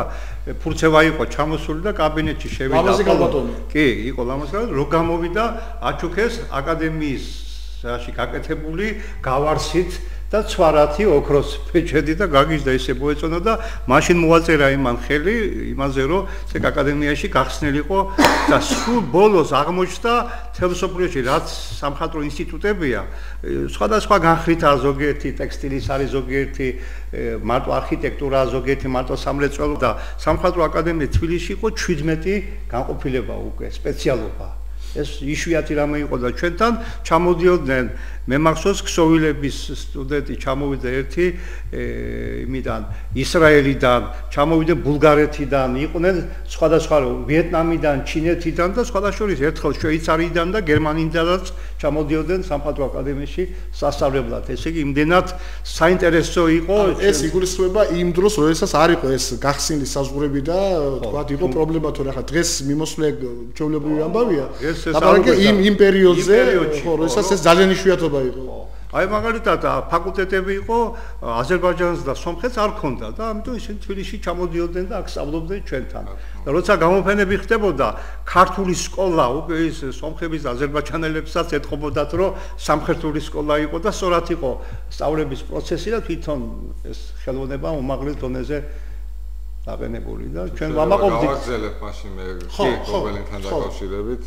C: ფურცევა იყო ჩამოსული და კაბინეტში შევიდა.
A: ლამაზი გალბატონი.
C: კი, იყო ლამაზი გალბატონი, რო გამოვიდა აჩუქეს აკადემიის რაში გაკეთებული გავარსით და ცვარათი ოქროს პეჩედი და გაგიჟდა ისე მოეწონა და მაშინ მოაწერა იმან ხელი იმაზე რომ ეს აკადემიაში გახსნილიყო და სულ ბოლოს აღმოჩნდა თელსოფრიაში რაც სამხატვრო ინსტიტუტებია სხვადასხვა განხრითაა ზოგიერთი ტექსტილის არის ზოგიერთი მარტო არქიტექტურა ზოგიერთი მარტო სამრეწველო და სამხატვრო აკადემია თბილისში იყო 17 განყოფილება უკვე სპეციალობა ეს იშვიათი რამე იყო და ჩვენთან ჩამოდიოდნენ მე მახსოვს ქსოვილების სტუდენტი ჩამოვიდა ერთი იმიდან ისრაელიდან ჩამოვიდა ბულგარეთიდან იყვნენ სხვადასხვა ვიეტნამიდან ჩინეთიდან და სხვადასხვა ერთხელ შვეიცარიიდან და გერმანიიდანაც ჩამოდიოდნენ სამხატვრო აკადემიაში სასწავლებლად ესე იგი იმდენად საინტერესო იყო
A: ეს იგულისხმება იმ დროს როდესაც არ იყო ეს გახსნილი საზღვრები და თქვა იყო პრობლემა თუ რა დღეს მიმოსვლე ჩვეულებრივი ამბავია აბარაკე იმ პერიოდზე ხო როდესაც ეს ძალიან იშვიათობა
C: აი მაგალითად ფაკულტეტები იყო აზერბაიჯანს და სომხეთს არ ქონდა და ამიტომ ისინი თბილისში ჩამოდიოდნენ და აქ სწავლობდნენ ჩვენთან. და როცა გამოფენები ხდებოდა ქართული სკოლა უკვე ის სომხების და აზერბაიჯანელებსაც ეთყობოდათ რომ სამხრეთული სკოლა იყო და სწორად იყო სწავლების პროცესი და თვითონ ეს ხელოვნება უმაღლეს დონეზე დაყენებული და ჩვენ ვამაყობდით.
B: გავაგზავნებ მაშინ მე გობელენთან დაკავშირებით.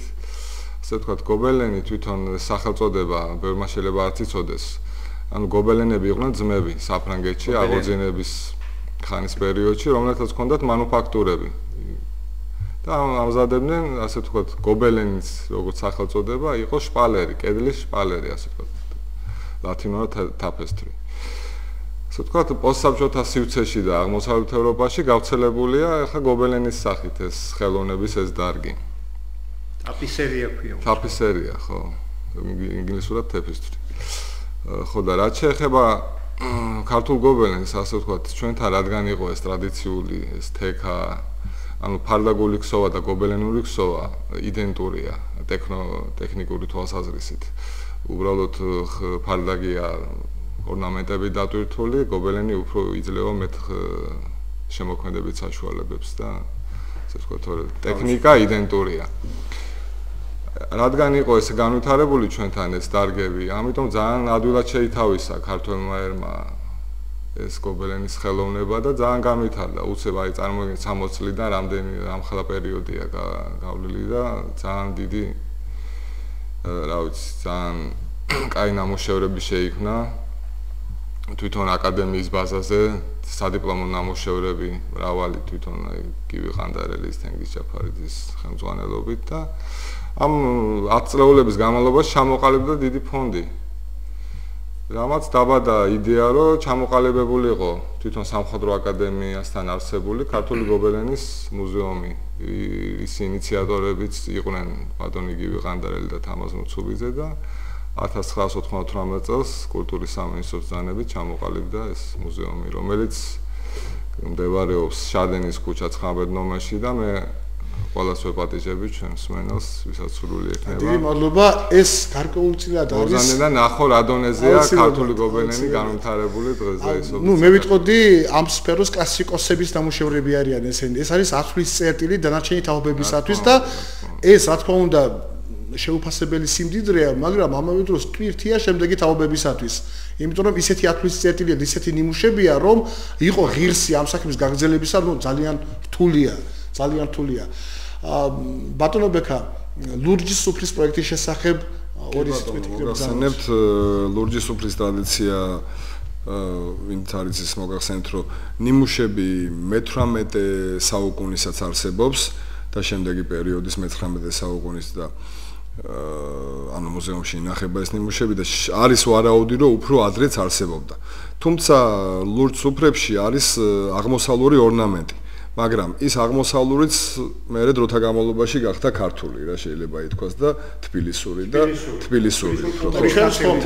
B: ასე ვთქვათ, გობელენი თვითონ სახელწოდება ბევრმა შეიძლება არც იცოდეს. ანუ გობელენები იყვნენ ძმები საფრანგეთში აღორძინების ხანის პერიოდში, რომელთაც ჰქონდათ მანუფაქტურები. და ამზადებდნენ, ასე ვთქვათ, გობელენის როგორც სახელწოდება იყო შპალერი, კედლის შპალერი, ასე ვთქვათ. ლათინურად ტაფესტრი. ასე ვთქვათ, პოსტსაბჭოთა სივრცეში და აღმოსავლეთ ევროპაში გავრცელებულია ახლა გობელენის სახით ეს ხელოვნების ეს დარგი.
C: ტაფისერია ქვია.
B: ტაფისერია, ხო. ინგლისურად ტეფისტრი. ხო და რაც შეეხება ქართულ გობელენს, ასე ვთქვათ, ჩვენთან რადგან იყო ეს ტრადიციული ეს თექა ანუ ფარდაგული ქსოვა და გობელენური ქსოვა იდენტურია ტექნიკური თვალსაზრისით. უბრალოდ ფარდაგია ორნამენტები დატვირთული, გობელენი უფრო იძლევა მეტ შემოქმედებით საშუალებებს და ასე ვთქვათ, ტექნიკა იდენტურია. რადგან იყო ეს განვითარებული ჩვენთან ეს დარგები, ამიტომ ძალიან ადვილად შეითავისა ქართველმა ერმა ეს გობელენის ხელოვნება და ძალიან განვითარდა. უცებ აი წარმოგიდგენთ 60 წლიდან რამხელა პერიოდია გავლილი და ძალიან დიდი რა ვიცი, ძალიან კაი ნამუშევრები შეიქმნა თვითონ აკადემიის ბაზაზე, სადიპლომო ნამუშევრები მრავალი თვითონ გივი ყანდარელის, თენგიზ ჯაფარიძის ხელმძღვანელობით და ამ 10 წლეულების განმავლობაში ჩამოყალიბდა დიდი ფონდი. რამაც დაბადა იდეა, რომ ჩამოყალიბებულიყო თვითონ სამხატვრო აკადემიასთან არსებული ქართული გობელენის მუზეუმი. ის ინიციატორებიც იყვნენ ბატონი გივი ყანდარელი და თამაზ მუცუბიძე და 1998 წელს კულტურის სამინისტროს ბრძანებით ჩამოყალიბდა ეს მუზეუმი, რომელიც მდებარეობს შადენის ქუჩა 19 ნომერში და მე ყველას ვეპატიჟები ჩვენს მსმენელს, ვისაც სურვილი ექნება.
A: დიდი მადლობა. ეს გარკვეულწილად არის.
B: ბორზანიდან ნახო რა დონეზეა ქართული გობელენი განვითარებული დღესდა ის.
A: მე ვიტყოდი ამ სფეროს კლასიკოსების ნამუშევრები არიან ესენი. ეს არის ათვლის წერტილი დანარჩენი თაობებისათვის და ეს რა თქმა უნდა შეუფასებელი სიმდიდრეა, მაგრამ ამავე დროს ტვირთია შემდეგი თაობებისათვის. იმიტომ რომ ისეთი ათვლის წერტილია, ისეთი ნიმუშებია, რომ იყო ღირსი ამ საქმის გაგრძელებისა, ნუ ძალიან რთულია. ძალიან რთულია. ბატონო ბექა, ლურჯის სუფრის პროექტის შესახებ ორი სიტყვით
F: მოგახსენებთ ლურჯის სუფრის ტრადიცია, ვინც არის ის მოგახსენებთ, რომ ნიმუშები მე-18 საუკუნესაც არსებობს და შემდეგი პერიოდის მე-19 საუკუნის და ანუ მუზეუმში ინახება ეს ნიმუშები და არის ვარაუდი, რომ უფრო ადრეც არსებობდა. თუმცა ლურჯ სუფრებში არის აღმოსავლური ორნამენტი. მაგრამ ის აღმოსავლურიც მერე დროთა განმავლობაში გახდა ქართული, რა შეიძლება ითქვას და თბილისური და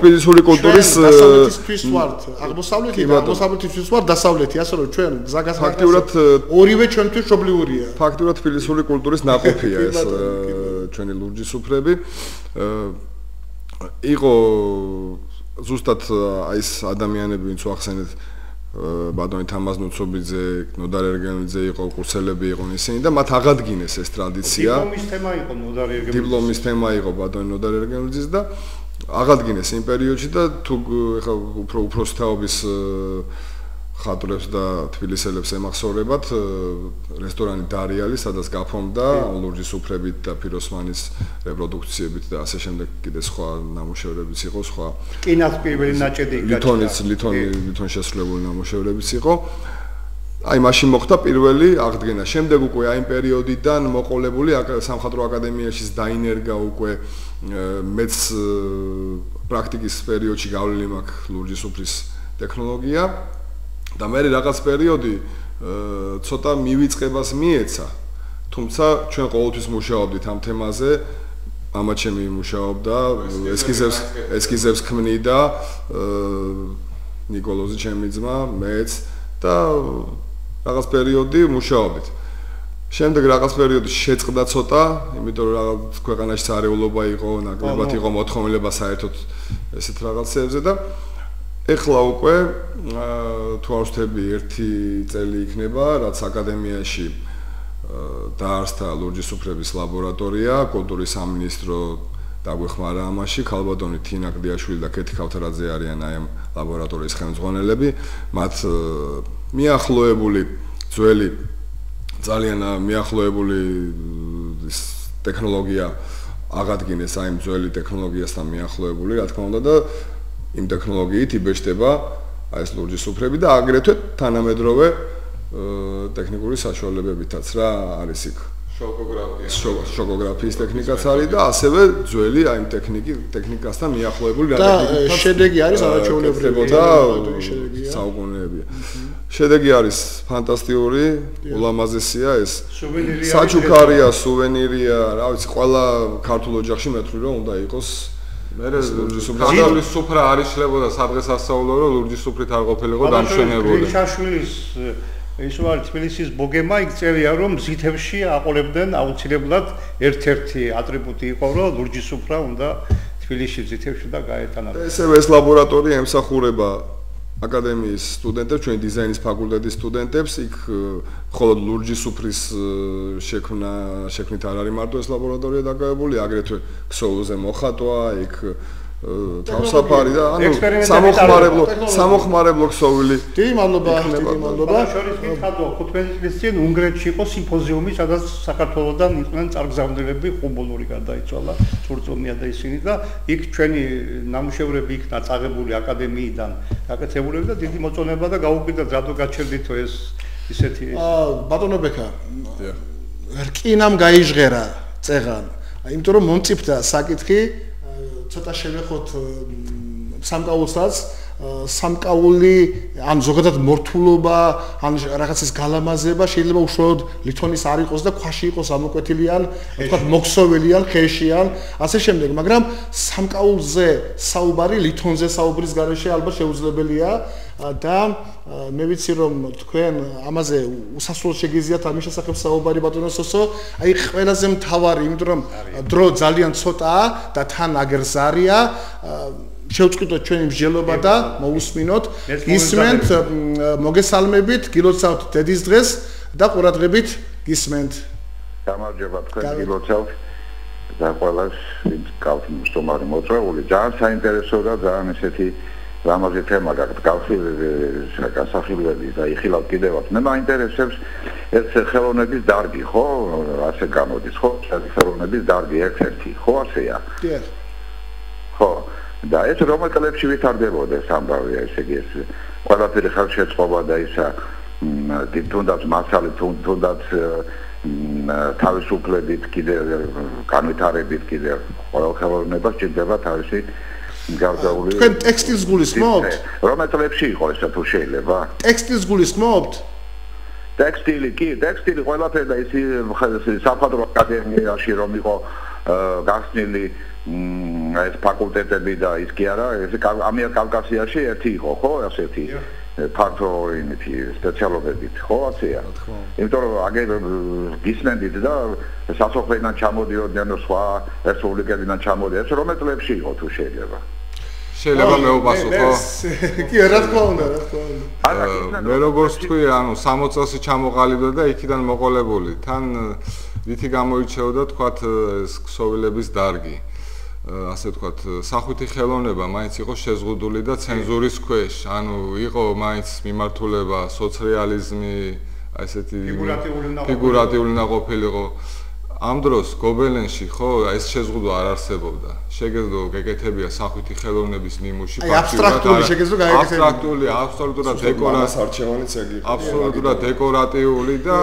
F: თბილისური კულტურის
A: დასავლეთისთვის ვართ, აღმოსავლეთისთვის ვართ დასავლეთი, ასე რომ ჩვენ
F: ფაქტიურად
A: ორივე ჩვენთვის მშობლიურია.
F: ფაქტიურად თბილისური კულტურის ნაყოფია ეს ჩვენი ლურჯი სუფრები. იყო ზუსტად აი ეს ადამიანები, ვინც ვახსენეთ ბატონი თამაზ ნუცუბიძე, ნოდარ ერგენელიძე იყო, კურსელები იყვნენ ისინი და მათ აღადგინეს ეს ტრადიცია.
C: დიპლომის თემა იყო ნოდარ ერგენელიძის.
F: დიპლომის თემა იყო ბატონი ნოდარ ერგენელიძის და აღადგინეს იმ პერიოდში და თუ ეხლა უფრო უფროსთაობის ხატრებს და თბილისელებს ემახსოვრებათ რესტორანი დარიალი, სადაც გაფორმდა ლურჯის სუფრებით და ფიროსმანის რეპროდუქციებით და ასე შემდეგ კიდე სხვა ნამუშევრებიც იყო, სხვა
C: კინოს პირველი ნაჭედი გაჩნდა.
F: ლითონ შესრულებული ნამუშევრებიც იყო. აი მაშინ მოხდა პირველი აღდგენა. შემდეგ უკვე აი იმ პერიოდიდან მოყოლებული სამხატვრო აკადემიაში დაინერგა უკვე მეც პრაქტიკის პერიოდში გავლილი მაქვს ლურჯის სუფრის ტექნოლოგია. და მე რაღაც პერიოდი ცოტა მივიწყებას მიეცა. თუმცა ჩვენ ყოველთვის მუშაობდით ამ თემაზე. მამა ჩემი მუშაობდა, ესკიზებს ქმნიდა, ნიკოლოზი ჩემი ძმა, მეც და რაღაც პერიოდი მუშაობდით. შემდეგ რაღაც პერიოდი შეწყდა ცოტა, იმიტომ რომ რაღაც ქვეყანაში არეულობა იყო, ნაკლებად იყო მოთხოვნილება საერთოდ ესეთ რაღაცებზე და ეხლა უკვე თუ არ ვთქვი ერთი წელი იქნება, რაც აკადემიაში დაარსდა ლურჯის სუფრების ლაბორატორია, კულტურის სამინისტრო დაგვეხმარა ამაში, ქალბატონი თინა ყდიაშვილი და კეთი ქავთარაძე არიან აი ამ ლაბორატორიის ხელმძღვანელები, მათ მიახლოებული ძველი ძალიან მიახლოებული ტექნოლოგია აღადგინეს აი ამ ძველი ტექნოლოგიასთან მიახლოებული, რა თქმა უნდა და იმ ტექნოლოგიით იბეჭდება აი ეს ლურჯის სუფრები და აგრეთვე თანამედროვე ტექნიკური საშუალებებითაც რა არის იქ შოკოგრაფიის ტექნიკაც არის და ასევე ძველი აი იმ ტექნიკასთან მიახლოებული
A: და შედეგი არის არაჩვეულებრივი
F: და საუკუნეებია. შედეგი არის ფანტასტიკური, ულამაზესია ეს. საჩუქარია, სუვენირია, რა ვიცი, ყველა ქართულ ოჯახში მეთვლი რომ უნდა იყოს
B: ლურჯის სუფრა არ იშლებოდა სადღესასწაულო, რომ ლურჯის სუფრით არ ყოფილიყო დამშვენებული.
C: გრიშაშვილის ის ვარ თბილისის ბოგემა, იქ წერია რომ მზითებში აყოლებდნენ აუცილებლად ერთ-ერთი ატრიბუტი იყო რომ ლურჯი სუფრა უნდა თბილისში მზითებში და გაეტანა.
F: ესევე ეს ლაბორატორია ემსახურება აკადემიის სტუდენტებს, ჩვენი დიზაინის ფაკულტეტის სტუდენტებს, იქ მხოლოდ ლურჯი სუფრის შექმნით არ არის მარტო ეს ლაბორატორია დაკავებული, აგრეთვე ქსოვილზე მოხატვა, იქ თავსაფარი და ანუ სამოხმარებლო ქსოვილი.
A: დიდი მადლობა, დიდი მადლობა.
C: შორის გითხადო 15 წლის წინ უნგრეთში იყო სიმპოზიუმი, სადაც საქართველოსდან იყვნენ წარგზავნილები, ხუბულური გარდაიცვალა, წურწუმია და ისინი და იქ ჩვენი ნამუშევრები იქნა წაღებული აკადემიიდან გაკეთებულები და დიდი მოწონება და გაუკვირდა რადო გაჩერდითო ეს ისეთი
A: ბატონო ბექა. რკინამ გაიჟღერა წეღან. იმიტომ რომ მომწიფდა საკითხი ცოტა შევეხოთ სამკაულსაც სამკაული ან ზოგადად მორთულობა ან რაღაცის გალამაზება შეიძლება უშუალოდ ლითონის არ იყოს და ქვაში იყოს ამოკვეთილი ან თქვა მოქსოვილი ან ხეში ან ასე შემდეგ, მაგრამ სამკაულზე საუბარი ლითონზე საუბრის გარეშე ალბათ შეუძლებელია და მე ვიცი რომ თქვენ ამაზე უსასრულოდ შეგიძლიათ ამის შესახებ საუბარი ბატონო სოსო, აი ყველაზე მთავარი, იმიტომ რომ დრო ძალიან ცოტაა და თან აგერზარია შევწყვიტოთ ჩვენი მსჯელობა და მოусმინოთ, გისმენთ, მოგესალმებით, გილოცავთ დედის დღეს და ყურადღებით გისმენთ.
G: გამარჯობა თქვენ გილოცავთ და ყველას გყავთ სტუმარი მოწვეული, ძალიან საინტერესო და ძალიან ესეთი ლამაზი თემა გაქვთ გასახილველი და იხილავთ კიდევაც. მე მაინტერესებს ეს ხელოვნების დარგი, ხო? ასე გამოდის, ხო? ხელოვნების დარგი ერთ-ერთი, ხო ასეა?
A: დიახ.
G: ხო. და ეს რომ წლებში ვითარდებოდა ეს ამბავი, ესე იგი ეს ყველაფერი ხელშეწყობა და ისა თუნდაც მასალი თუნდაც თავისუფლებით კიდე განვითარებით კიდე ყოველ ხელოვნება სჭირდება თავისი გარდაული.
A: თქვენ ტექსტილს გულისხმობთ?
G: რომ წლებში იყო ესა თუ შეიძლება?
A: ტექსტილს გულისხმობთ?
G: ტექსტილი კი, ტექსტილი ყველაფერი და ისი საფათრო აკადემიაში რომ იყო გახსნილი ეს ფაკულტეტები და ის კი არა, ეს ამიერკავკასიაში ერთი იყო, ხო, ასეთი ფართო იმითი სპეციალობებით, ხო, ასეა. იმიტომ რომ აგერ გისმენდით და სასოფლიდან ჩამოდიოდნენ სხვა რესპუბლიკებიდან ჩამოდიოდნენ, ეს რომ წლებში იყო თუ შეიძლება.
B: შეიძლება მე ვპასუხო?
A: კი, რა თქმა უნდა, რა თქმა უნდა.
B: მე როგორც თქვი, ანუ 60 წელს ჩამოყალიბდა და იქიდან მოყოლებული. თან ვითი გამოირჩეოდა თქვათ ეს ქსოვილების დარგი. ასე ვთქვათ, სახვითი ხელოვნება მაინც იყო შეზღუდული და ცენზურის ქვეშ, ანუ იყო მაინც მიმართულება სოციალიზმი, ესეთი ფიგურატიული ნაყოფილიყო. ამ დროს გობელენში ხო, ეს შეზღუდვა არ არსებობდა. შეგეძლო გეკეთებია სახვითი ხელოვნების ნიმუში,
A: აბსტრაქტული შეგეძლო გაეკეთებია.
B: აბსოლუტურად დეკორატიული, აბსოლუტურად დეკორატიული და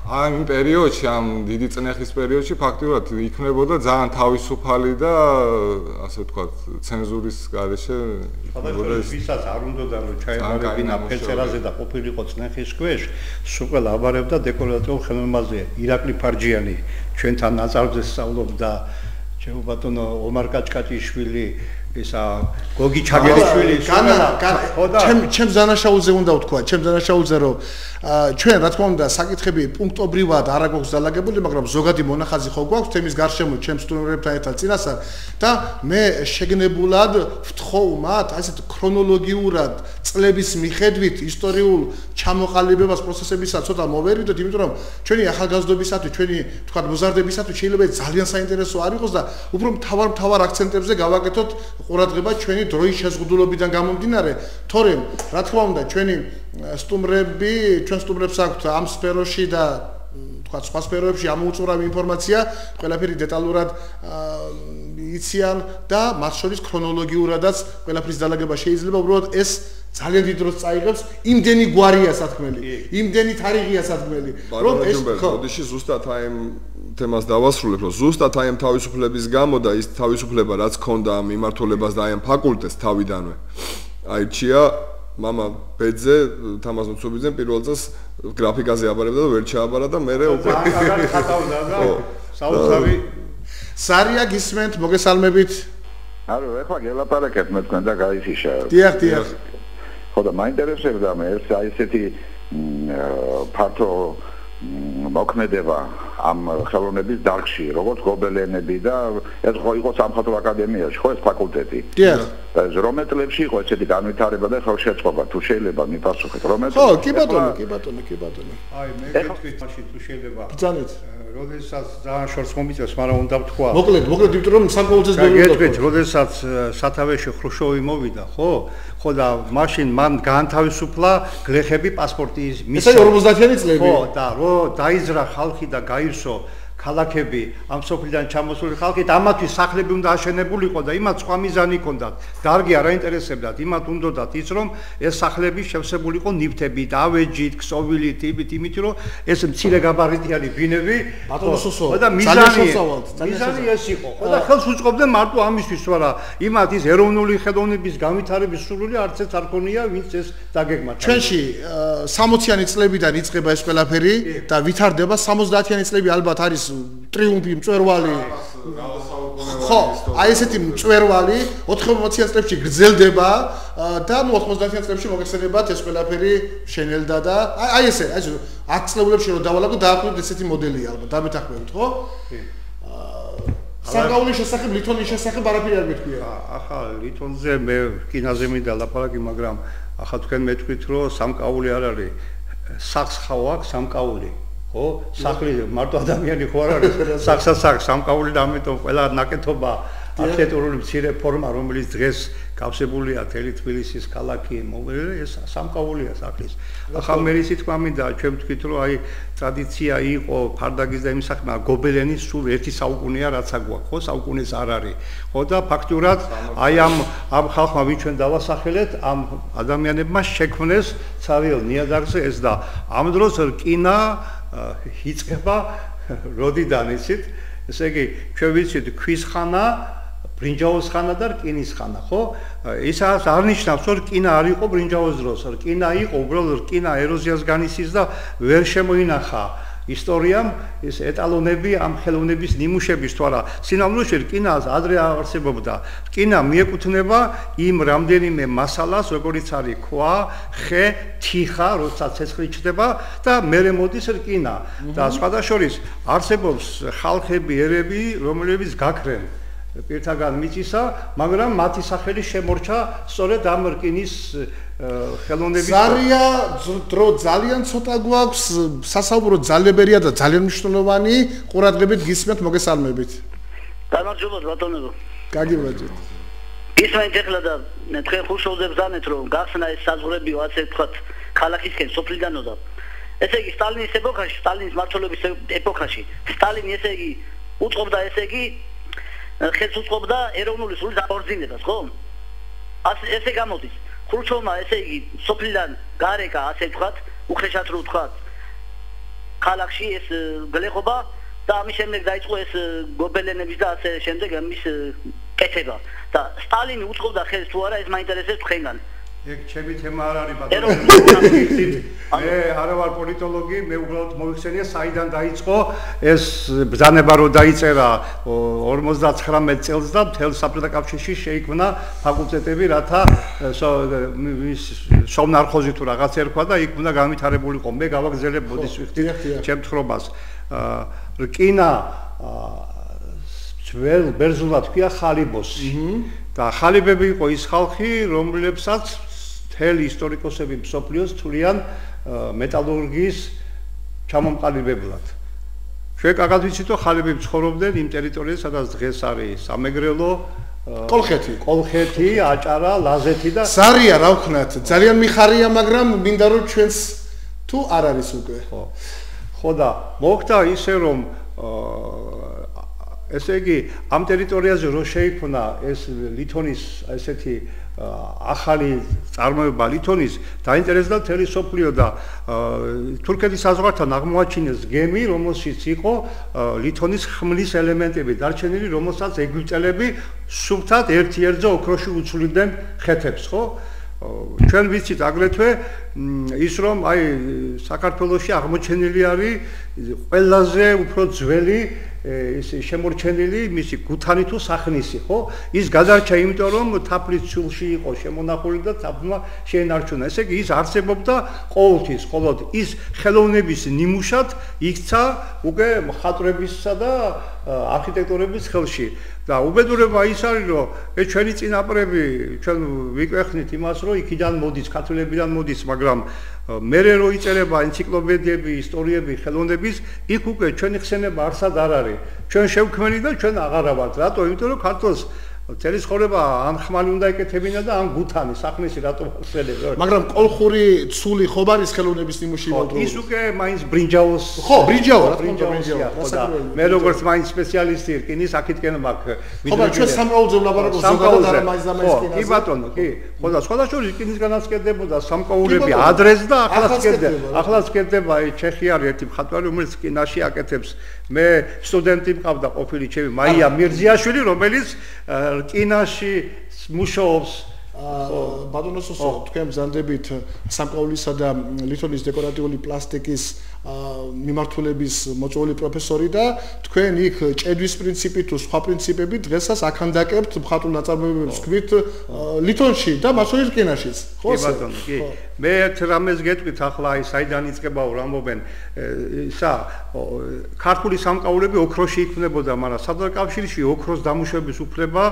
B: ამ პერიოდში, ამ დიდი წნეხის პერიოდში ფაქტობრივად იქნებოდა ძალიან თავისუფალი და ასე ვთქვათ, ცენზურის გარეშე
C: იქნებოდა ეს ვისაც არ უნდოდა რომ ჩაებარებინა ფერწერაზე და ყოფილიყო წნეხის ქვეშ, სულ აბარებდა დეკორატიულ ხელოვნებაზე. ირაკლი ფარჯიანი ჩვენთან ნაწარმოებზე სწავლობდა, ჩემო ბატონო ომარ კაჭკაჭიშვილი, ისა გოგი ჩაგერიშვილი,
A: ჩემს დანაშაულზე უნდა ვთქვა, ჩემს დანაშაულზე რომ ჩვენ რა თქმა უნდა საკითხები პუნქტობრივად არ აქვს დალაგებული, მაგრამ ზოგადი მონახაზი ხო გვაქვს თემის გარშემო ჩემს სტუდენტებთან ერთად წინასწარ და მე შეგნებულად ვთხოვ მათ ასეთ ქრონოლოგიურად წლების მიხედვით ისტორიულ ჩამოყალიბებას პროცესებისაც ცოტა მოვერიდოთ, იმიტომ რომ ჩვენი ახალგაზრდობისათვის, ჩვენი თქვა მოზარდებისათვის შეიძლება ძალიან საინტერესო არ იყოს და უფრო მთავარ აქცენტებზე გავაკეთოთ ყურადღება ჩვენი დროის შეზღუდულობიდან გამომდინარე, თორემ რა თქმა უნდა ჩვენ სტუმრებს აქვთ ამ სფეროში და თქვა სხვა სფეროებში ამოუწურავი ინფორმაცია, ყველაფერი დეტალურად იციან და მათ შორის ქრონოლოგიურადაც ყველაფრის დალაგება შეიძლება, უბრალოდ ეს ძალიან დიდ დროს წაიღებს, იმდენი გვარია სათქმელი, იმდენი თარიღია სათქმელი, რომ ეს
F: ხოდიში ზუსტად აი ამ თემას დავასრულებ, რომ ზუსტად აი ამ თავისუფლების გამო და ის თავისუფლება რაც ჰქონდა ამ მიმართულებას და აი ამ ფაკულტეტს თავიდანვე აირჩია мама ბეძე თამაზ მოცობიძემ პირველ წელს გრაფიკაზე აბარებდა და ვერ ჩააბარა და მე უკვე
C: ხატავდა და საოცარი
A: სარია გისმენთ მოგესალმებით.
G: არო ეხლა გელაპარაკეთ მე თქვენ და გაიფიშა.
A: დიახ.
G: ხო და მაინტერესებდა მე ეს აი ესეთი ფართო მოქმედება ამ ხელოვნების დარგში, როგორც გობელენები და ეს იყო სამხატვრო აკადემიაში, ხო ეს ფაკულტეტი.
A: დიახ.
G: რომელ წლებში იყო ესეთი განვითარება და ხელშეწყობა, თუ შეიძლება მიპასუხეთ, რომელ
A: ხო, კი ბატონო.
C: აი, მე გეტყვით, მაშინ თუ შეიძლება.
A: ბრძანეთ.
C: როდესაც ძალიან შორს მომიწევს, მაგრამ უნდა ვთქვა.
A: მოკლედ, იმიტომ რომ სამკაულზეც ბევრი უნდა.
C: გეტყვით, როდესაც სათავეში ხრუშოვი მოვიდა, ხო და მაშინ მან გაანთავისუფლა გლეხები პასპორტის
A: მისცა. ეს 50-იანი წლები.
C: ხო, და რო დაიძრა ხალხი და გაირსო ქალაქები ამ სოფლიდან ჩამოსული ხალხი და ამათვის სახლები უნდა აშენებულიყო და იმათ სხვა მიზანი ჰქონდათ. დარგი არ აინტერესებდათ, იმათ უნდათ ის რომ ეს სახლები შევსებულიყო ნივთებით, ავეჯით, ქსოვილით, იმით რომ ეს მცირე გაბარიტიანი ბინები და მიზანი ეს იყო. და ხელს უწყობდნენ მარტო ამისთვის, რა იმათ ის ეროვნული ხელოვნების განვითარების სურვილი არც ეს არ ქონია, ვინც ეს დაგეგმათ.
A: ჩვენში 60-იანი წლებიდან იწყება ეს ყველაფერი და ვითარდება 70-იანი წლები ალბათ არის ტრიუმფი მწვერვალი ხო აი ესეთი მწვერვალი 80-იან წლებში გრძელდება და 90-იან წლებში მოგეხსენებათ ეს ყველაფერი შენელდა და აი ესე 10 წლებში რომ დავალაგო დაახვიდეთ ესეთი მოდელია ალბათ დამეთანხმებით ხო სამკაულის შესახებ ლითონის შესახებ არაფერი არ მეთქვია
C: ახლა ლითონზე მე კინაზე მინდა ლაპარაკი მაგრამ ახლა თქვენ მეთქვით რომ სამკაული არ არის სახს ხავ აქვს სამკაული ხო სახლი მარტო ადამიანი ხო არ არის სახსა სამკაული და ამიტომ ყველა ნაკეთობა არქიტექტურული მცირე ფორმა რომელიც დღეს გავსებულია თელი თბილისის ქალაქი ეს სამკაულია სახლის ახლა მე ისიც მინდა ჩვენ ვთქვით რომ აი ტრადიცია იყო ფარდაგის და იმის საქმე გობელენის სულ ერთი საუკუნეა რაც აგვაქვს ხო საუკუნეს არ არის ხო და ფაქტურად აი ამ ხალხმა ვინ ჩვენ დავასახელეთ ამ ადამიანებმა შექმნეს ცარიელ ნიადაგზე ეს და ამ დროს რკინა იწყება როდიდან იცით ესე იგი ჩვენ ვიცით ქვის ხანა ბრინჯაოს ხანა და რკინის ხანა ხო ის არ ნიშნავს რომ რკინა არ იყო ბრინჯაოს დროს რკინა იყო უბრალოდ რკინა ეროზიას განიცდის და ვერ შემოინახა ისტორიამ ეს ეტალონები ამ ხელოვნების ნიმუშების თუ არა სინამდვილეში რკინას ადრე არსებობდა რკინა მიეკუთვნება იმ რამდენიმე მასალას როგორიც არის ქვა ხე თიხა როცა ცეცხლი ჩდება და მერე მოდის რკინა და სხვადასხვა არსებობს ხალხები ერები რომლებიც გაქრენ პირთაგან მიწისა მაგრამ მათი სახელი შემორჩა სწორედ ამ რკინის ხელოვნების
A: ზარია დრო ძალიან ცოტა გვაქვს სასაუბრო ძალებერია და ძალიან მნიშვნელოვანი ყურადღებით გისმენთ მოგესალმებით
H: გამარჯობა ბატონო
A: გაგიმარჯვეთ
H: ისმენთ ახლა და თქვენ ხუშოვზე ბრძანეთ რომ გახსნა ეს საზღვრები ასე ვთქვათ ქალაქისკენ სოფლიდანო და ესე იგი სტალინის ეპოქაში სტალინის მმართველობის ეპოქაში სტალინი ესე იგი უწყობდა ესე იგი ხელს უწყობდა ეროვნული სულის აღორძინებას ხო ესე გამოდის ხრუშოვმა ესე იგი სოფლიდან გარეკა ასე ვთქვათ უხეშად რო ვთქვათ ქალაქში ეს გლეხობა და ამის შემდეგ დაიწყო ეს გობელენების და ასე შემდეგ ამის კეთება და სტალინი უწყობდა ხელს თუ არა ეს მაინტერესებს თქვენგან
C: ეგ ჩემი თემა არ არის ბატონო მე არ ვარ პოლიტოლოგი მე უბრალოდ მოვიხსენია საიდან დაიწყო ეს ბრძანება რო დაიწერა 59 წელს და მთელ საბჭოთა კავშირში შეიქმნა ფაკულტეტები რათა სომნარხოზი თუ რაღაც ერქვა და იქ უნდა განვითარებულიყო მე გავაგზელებოდი ვიხდი ჩემ თხრობას რკინა ძველ ბერძნულად ქვია ხალიბოსი და ხალიბები იყო ის ხალხი რომლებსაც მთელი ისტორიკოსები მსოფლიოს თვლიან მეტალურგიის ჩამომყალიბებლად. ჩვენ კარგად ვიცით რომ ხალიბები ცხოვრობდნენ იმ ტერიტორიაზე სადაც დღეს არის სამეგრელო, კოლხეთი, აჭარა, ლაზეთი და
A: ზარია რა ვქნათ, ძალიან მიხარია, მაგრამ მინდა რომ ჩვენს თუ არ არის უკვე.
C: ხო და მოხდა ისე რომ ესე იგი ამ ტერიტორიაზე რო შეიქმნა ეს ლითონის ესეთი ახალი წარმოება ლითონის დაინტერესდა მთელი სოფლიო და თურქეთის საზღვართან აღმოაჩინეს გემი რომელშიც იყო ლითონის ხმლის ელემენტები დარჩენილი რომელსაც ეგვიპტელები სუფთად ერთ-ერთზე ოქროში უცვლიდნენ ხეთებს ხო ჩვენ ვიცით აგრეთვე ის რომ აი საქართველოში აღმოჩენილი არის ყველაზე უფრო ძველი ის შემორჩენილი მისი გუთანი თუ სახნისი, ხო? ის გადარჩა იმიტომ რომ თაფლის ცულში იყო შემონახული და თაფლმა შეენარჩუნა. ესე იგი ის არსებობდა ყოველთვის, მხოლოდ ის ხელოვნების ნიმუშად იქცა უკვე მხატვრებისა და არქიტექტორების ხელში. და უბედურება ის არის, რომ ჩვენი წინაპრები, ჩვენ ვიკვეხნით იმას, რომ იქიდან მოდის, ქართველებიდან მოდის, მაგრამ მერე რო იწერება ენციკლოპედიები, ისტორიები, ხელოვნების, იქ უკვე ჩვენი ხსენება არსად არ არის. ჩვენ შევქმენი და ჩვენ აღარა ვართ. რატო? იმიტომ რომ ქართლს წელი ცხოვრება ან ხმალი უნდა ეკეთებინა და ან გუთანი, სახნისი რატო ხსენებ?
A: მაგრამ კოლხური ცული ხო არის ხელოვნების ნიმუში იმავდროულად.
C: ის უკვე მაინც ბრინჯაოს.
A: ხო, ბრინჯაო, რა
C: ბრინჯაოსია. მე როგორც მაინც სპეციალისტი რკინის აქეთკენ მაქვს.
A: ხო, ჩვენ სამკაულზე ვლაპარაკობთ ზოგადად არა მაინც და მაინც რკინას.
C: კი ბატონო, კი. ხო და სხვადასხვა რკინისგანაც კეთდებოდა სამკაულები ადრეს და ახლაც კეთდება. ახლაც კეთდება ჩეხი არის ერთი მხატვარი, რომელიც რკინაში აკეთებს. მე სტუდენტი მყავდა ყოფილი ჩემი მაია მირზიაშვილი, რომელიც რკინაში მუშაობს.
A: ბატონო სოსო, თქვენ ბრძანდებით სამკაულისა და ლითონის დეკორატიული პლასტიკის მიმართულების მოწვეული პროფესორი და თქვენ იქ ჭედვის პრინციპი თუ სხვა პრინციპები დღესაც აქანდაკებთ მხატვრულ ნაწარმოებებს თქვით ლითონში და მას შორის რკინაშიც.
C: ხო, ბატონო, კი. მე ერთ რამეს გეტყვით ახლა აი საიდან იწყებაო რამობენ ისა ქართული სამკაულები ოქროში იქმნებოდა, მაგრამ სადღაკავშირში ოქროს დამუშავების უფლება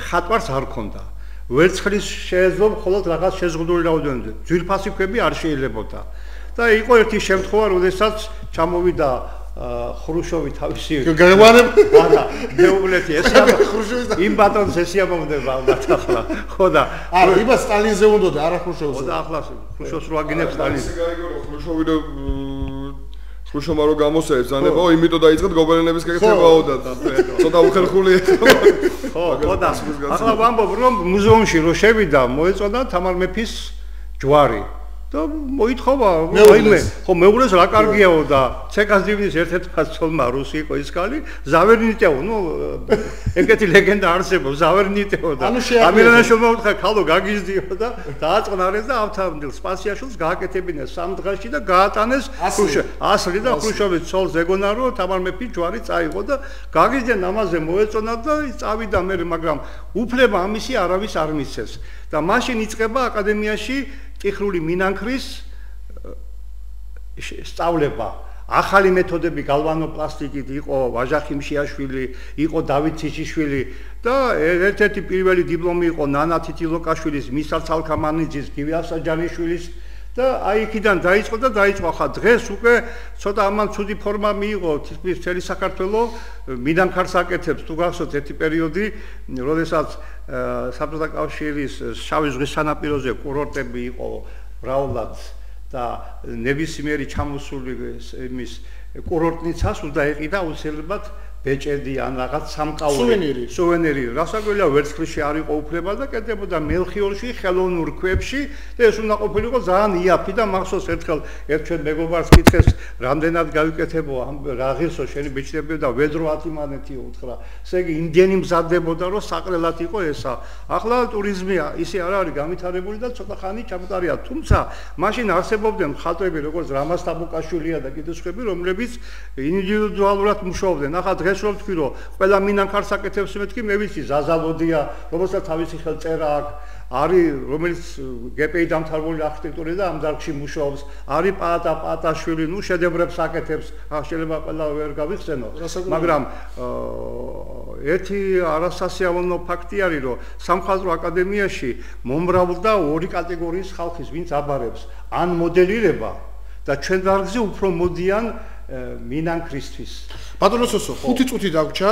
C: ხატვარს არ ჰქონდა. ვერცხლის შეეძლო მხოლოდ რაღაც შეზღუდული რაოდენობით. ძვირფასი ქვები არ შეიძლებოდა. და იყო ერთი შემთხვევა, როდესაც ჩამოვიდა ხრუშოვი თავისი
A: გაგევარებ
C: არა მეუბნეთი ესა იმ ბატონს ესიამოვდება ალბათ ახლა ხო და
A: არა იმას სტალინზე უნდოდა არა ხრუშოვს
C: ხო და ახლა ხრუშოვს რო აგინებს სტალინს
F: ისე გაიგო ხრუშოვი და ხრუშოვმა რო გამოსაებს ანებაო იმიტომ დაიწყეთ გობლენების კეთებაო და ცოტა უხერხული
C: ხო და ახლა ვამბობ რომ მუზეუმში რო შევიდა მოეწონა თამარ მეფის ჯვარი და მოითხოვა აიმე ხო მეურეს რა კარგიაო და ცეკას დივნის ერთ-ერთ ფასწოლმა რუსი იყო ის კალი ზავერნიტეო ნუ ეგეთი ლეგენდა არსებობს ზავერნიტეო და ამირანაშვილმა უთხრა ქალო გაგიზდიო და დააწყნარეს და ავთანდილ სპასიაშვილს გააკეთებინა სამ დღეში და გაატანეს ასლი და ხრუშოვის ცოლს ეგონა რომ თამარ მეფის ჯვარი წაიღო და გაგიზდიან ამაზე მოეწონა და წავიდა მე მაგრამ უფლება ამისი არავის არ მისცეს და მაშინ იწყება აკადემიაში ტიხრული მინანქრის სწავლება ახალი მეთოდები გალვანოპლასტიკით იყო ვაჟახი მშიაშვილი იყო დავით ციშიშვილი და ერთ-ერთი პირველი დიპლომი იყო ნანა თითილოკაშვილის მისარ ცალქამანიძის გივი ასაჯანიშვილის და აი იქიდან დაიწყო და დაიწყო ახლა დღეს უკვე ცოტა ამან ცუდი ფორმა მიიღო თითქმის მთელი საქართველოს მინანქარს აკეთებს თუ გახსოვთ ერთი პერიოდი როდესაც საბჭოთა კავშირის შავი ზღვის სანაპიროზე კურორტები იყო მრავლად და ნებისმიერი ჩამოსული იმის კურორტნიცას უნდა ეყიდა აუცილებლად ბეჭედი ან რაღაც სამკაული სუვენირი რასაკვირველია ვერცხლში არ იყო უფლება და კეთდებოდა მელხიორში ხელოვნურ ქვებში და ეს უნდა ყოფილიყო ძალიან იაფი და მახსოვს ერთხელ ერთ ჩვენ მეგობარს კითხეს რამდენად გავიკეთებო ამ რა ღირსო შენი ბეჭდები და ვედრო ათიმანეთი უთხრა ესე იგი იმდენი მზადდებოდა რომ საყრელად იყო ესა ახლა ტურიზმია ისე არ არის გამithარებული და ცოტა ხანი ჩამოტარია თუმცა მაშინ არსებობდნენ მხატვრები როგორც რამაზ თაბუკაშვილია და კიდე სხვები რომლებიც ინდივიდუალურად მუშაობდნენ ახლა დღეს რომ თქვი რომ ყველა მინანქარს აკეთებს მეთქი მე ვიცი ზაზალოდია რომელსაც თავისი ხელწერა არის რომელიც გპ-ი დამთავრებული არქიტექტურა და ამ დარგში მუშაობს არის პატაშვილი ნუ შედევრებს აკეთებს შეიძლება ყველა ვერ გავიხსენო მაგრამ ერთი არასასიამოვნო ფაქტი არის რომ სამხატვრო აკადემიაში მომრავლდა ორი კატეგორიის ხალხის ვინც აბარებს ან მოდელირება და ჩვენ დარგზე უფრო მოდიან მინანქრისთვის
A: ბატონო სოსო 5 წუთი დაგვრჩა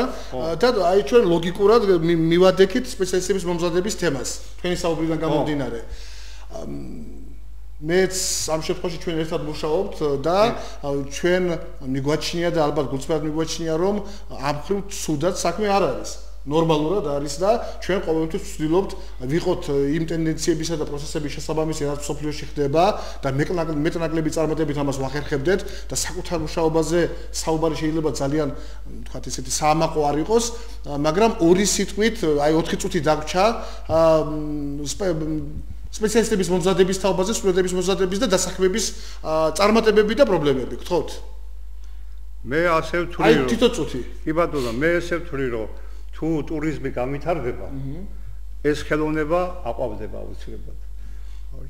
A: და აი ჩვენ ლოგიკურად მივადექით სპეციალისტების მომზადების თემას თქვენი საუბრიდან გამომდინარე მეც ამ შემთხვევაში ჩვენ ერთად მუშაობთ და ჩვენ მიგვაჩნია და ალბათ გულწრფელად მიგვაჩნია რომ ამ ხრივ ცუდად საქმე არ არის ნორმალურად არის და ჩვენ ყოველთვის ვცდილობთ ვიყოთ იმ ტენდენციებისა და პროცესების შესაბამისი რაც სოფლიოში ხდება და მეტნაკლები წარმატებით ამას ვახერხებდეთ და საკუთარ მუშაობაზე საუბარი შეიძლება ძალიან თქვათ ესეთი საამაყო არ იყოს მაგრამ ორი სიტყვით აი 4 წუთი დაგვრჩა სპეციალისტების მომზადების თაობაზე, სტუდენტების მომზადების და დასაქმების წარმატებები და პრობლემები, გთხოვთ?
C: მე ასე ვთვლი,
A: აი თითო წუთი.
C: კი ბატონო, მე ესე ვთვლი, რომ თუ ტურიზმი გამithარდება, ეს ხელოვნება აყვავდება აუცილებლად.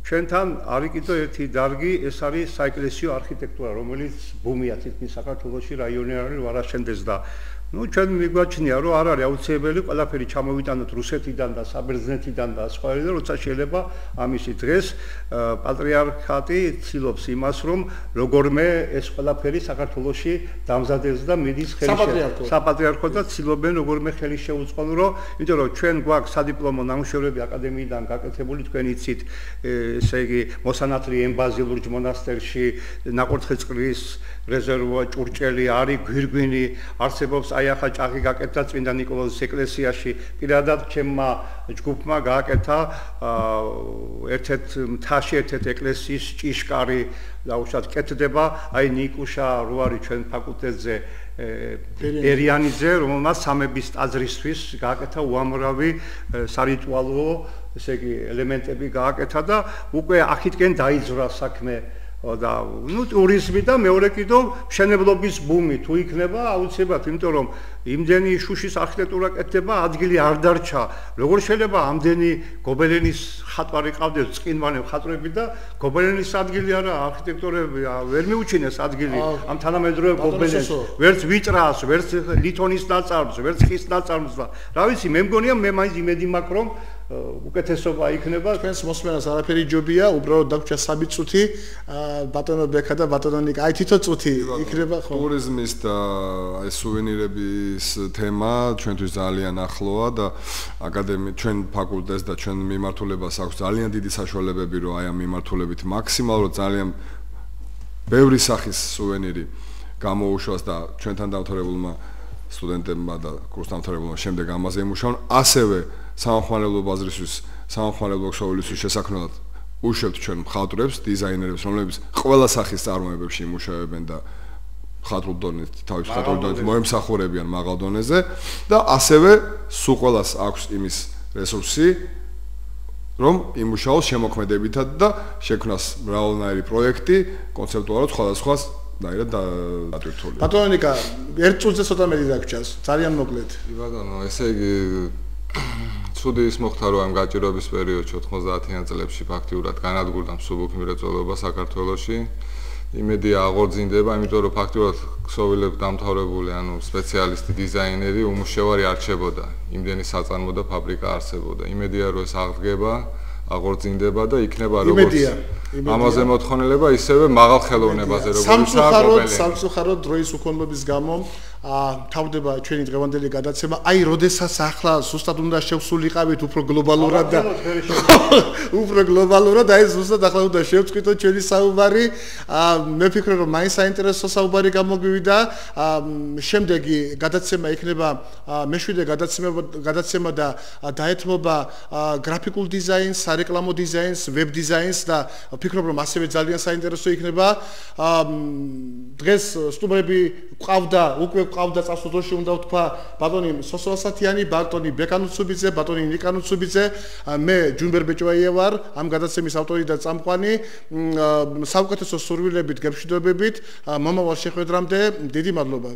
C: ჩვენთან არის კიდევ ერთი დარგი, ეს არის საეკლესიო არქიტექტურა, რომელიც ბუმია თითქმის საქართველოში რაიონი არის ვარაშენდეს და ჩვენ მიგვაჩნია, რომ არ არის აუცილებელი ყველაფერი ჩამოვიტანოთ რუსეთიდან და საბერძნეთიდან და სხვაერთ და როცა შეიძლება ამისი დღეს პატრიარქატი ცდილობს იმას, რომ როგორმე ეს ყველაფერი საქართველოში დამზადდეს და მიდის საპატრიარქო და ცდილობენ როგორმე ხელი შეუწყონ, რომ იმიტომ რომ ჩვენ გვაქვს სადიპლომო ნამუშევრები აკადემიიდან გაკეთებული, თქვენ იცით, ესე იგი მოსანათლი ემბაზილურჯ მონასტერში, ნაკურთხეწყლის რეზერვოა, ჭურჭელი არის, გვირგვინი არსებობს, აი ახლა ჭაღი გაკეთდა წმინდა ნიკოლოზის ეკლესიაში, პირადად ჩემმა ჯგუფმა გააკეთა ერთ-ერთ მთაში ერთ-ერთ ეკლესიის ჭიშკარი დაუშვათ კეთდება, აი ნიკუშა რო არის ჩვენ ფაკულტეტზე ერიანიძე, რომელმაც სამების ტაძრისთვის გააკეთა უამრავი სარიტუალო, ესე იგი ელემენტები გააკეთა და უკვე აქეთკენ დაიძრა საქმე და ტურიზმი და მეორე კიდევ მშენებლობის ბუმი თუ იქნება აუცილებლად, იმიტომ რომ იმდენი შუშის არქიტექტურა კეთდება, ადგილი არ დარჩა. როგორ შეიძლება ამდენი გობელენის ხატვარი ყავდეს, წკინვანი ხატრები და გობელენის ადგილი არა, არქიტექტორები ვერ მიუჩინეს ადგილი ამ თანამედროვე გობელენს, ვერც ვიტრას, ვერც ლითონის ნაწარმს, ვერც ხის ნაწარმს და რა ვიცი, მე მგონია მე მაინც იმედი მაქვს, რომ უკეთესობა იქნება.
A: ჩვენს მოსმენას არაფერი ჯობია, უბრალოდ დაგვრჩა 3 წუთი, ბატონო ბექა და ბატონო ნიკა, აი თითო წუთი იქნება ხო?
F: ტურიზმის და აი სუვენირების თემა ჩვენთვის ძალიან ახლოა და ჩვენ ფაკულტეტს და ჩვენ მიმართულებას აქვს ძალიან დიდი საშუალებები, რომ აი ამ მიმართულებით მაქსიმალურად ძალიან ბევრი სახის სუვენირი გამოუშვას და ჩვენთან დამთავრებულმა სტუდენტებმა და კურსდამთავრებულმა შემდეგ ამაზე იმუშაონ, ასევე სამხმარებლო ბაზრისთვის, სამხმარებლო ქსოვილისთვის შესაქმნელად უშვებთ ჩვენ მხატვრებს, დიზაინერებს, რომლებიც ყველა სახის წარმოებებში იმუშავებენ და მხატვრულ დონით, თავის მხატვრულ დონით მოემსახურებიან მაღალ დონეზე და ასევე სულ ყველას აქვს იმის რესურსი, რომ იმუშაოს შემოქმედებითად და შექმნას მრავალნაირი პროექტი, კონცეპტუალურად სხვადასხვა დაირა დატვირთული.
A: ბატონო ნიკა, ერთ წუთზე ცოტა მეტი დაგვრჩას, ძალიან მოკლედ.
B: კი ბატონო, ესე იგი ცუდი ის მოხდა, რომ ამ გაჭირვების პერიოდში 90-იან წლებში ფაქტიურად განადგურდა მსუბუქი მრეწველობა საქართველოში. იმედია აღორძინდება, იმიტომ რომ ფაქტიურად ქსოვილებს დამთავრებული, ანუ სპეციალისტი, დიზაინერი უმუშევარი არ რჩებოდა. იმდენი საწარმო და ფაბრიკა არსებობდა. იმედია რომ ეს აღდგება, აღორძინდება და იქნება როგორც ამაზე მოთხოვნილება, ისევე მაღალ ხელოვნებაზე, როგორც
A: სამწუხაროდ დროის უქონლობის გამო თავდება ჩვენი დღევანდელი გადაცემა. აი, როდესაც ახლა ზუსტად უნდა შევსულიყავით უფრო გლობალურად და უფრო გლობალურად, აი ზუსტად ახლა უნდა შევწყვიტოთ ჩვენი საუბარი. მე ვფიქრობ, რომ მაინც საინტერესო საუბარი გამოგვივიდა. შემდეგი გადაცემა იქნება მეშვიდე გადაცემა და დაეთმობა გრაფიკულ დიზაინს, სარეკლამო დიზაინს, ვებ დიზაინს და ვფიქრობ, რომ ასევე ძალიან საინტერესო იქნება. დღეს სტუმრები ყავდა წასვლაში უნდა ვთქვა ბატონი სოსო ასათიანი, ბატონი ბეკანუცუბიძე, ბატონი ნიკანუცუბიძე, მე ჯუნბერ ბეჭვაია ვარ, ამ გადაცემის ავტორი და წამყვანი. საუკეთესო სურვილებით, გემშვიდობებით, მომავალ შეხვედრამდე, დიდი მადლობა.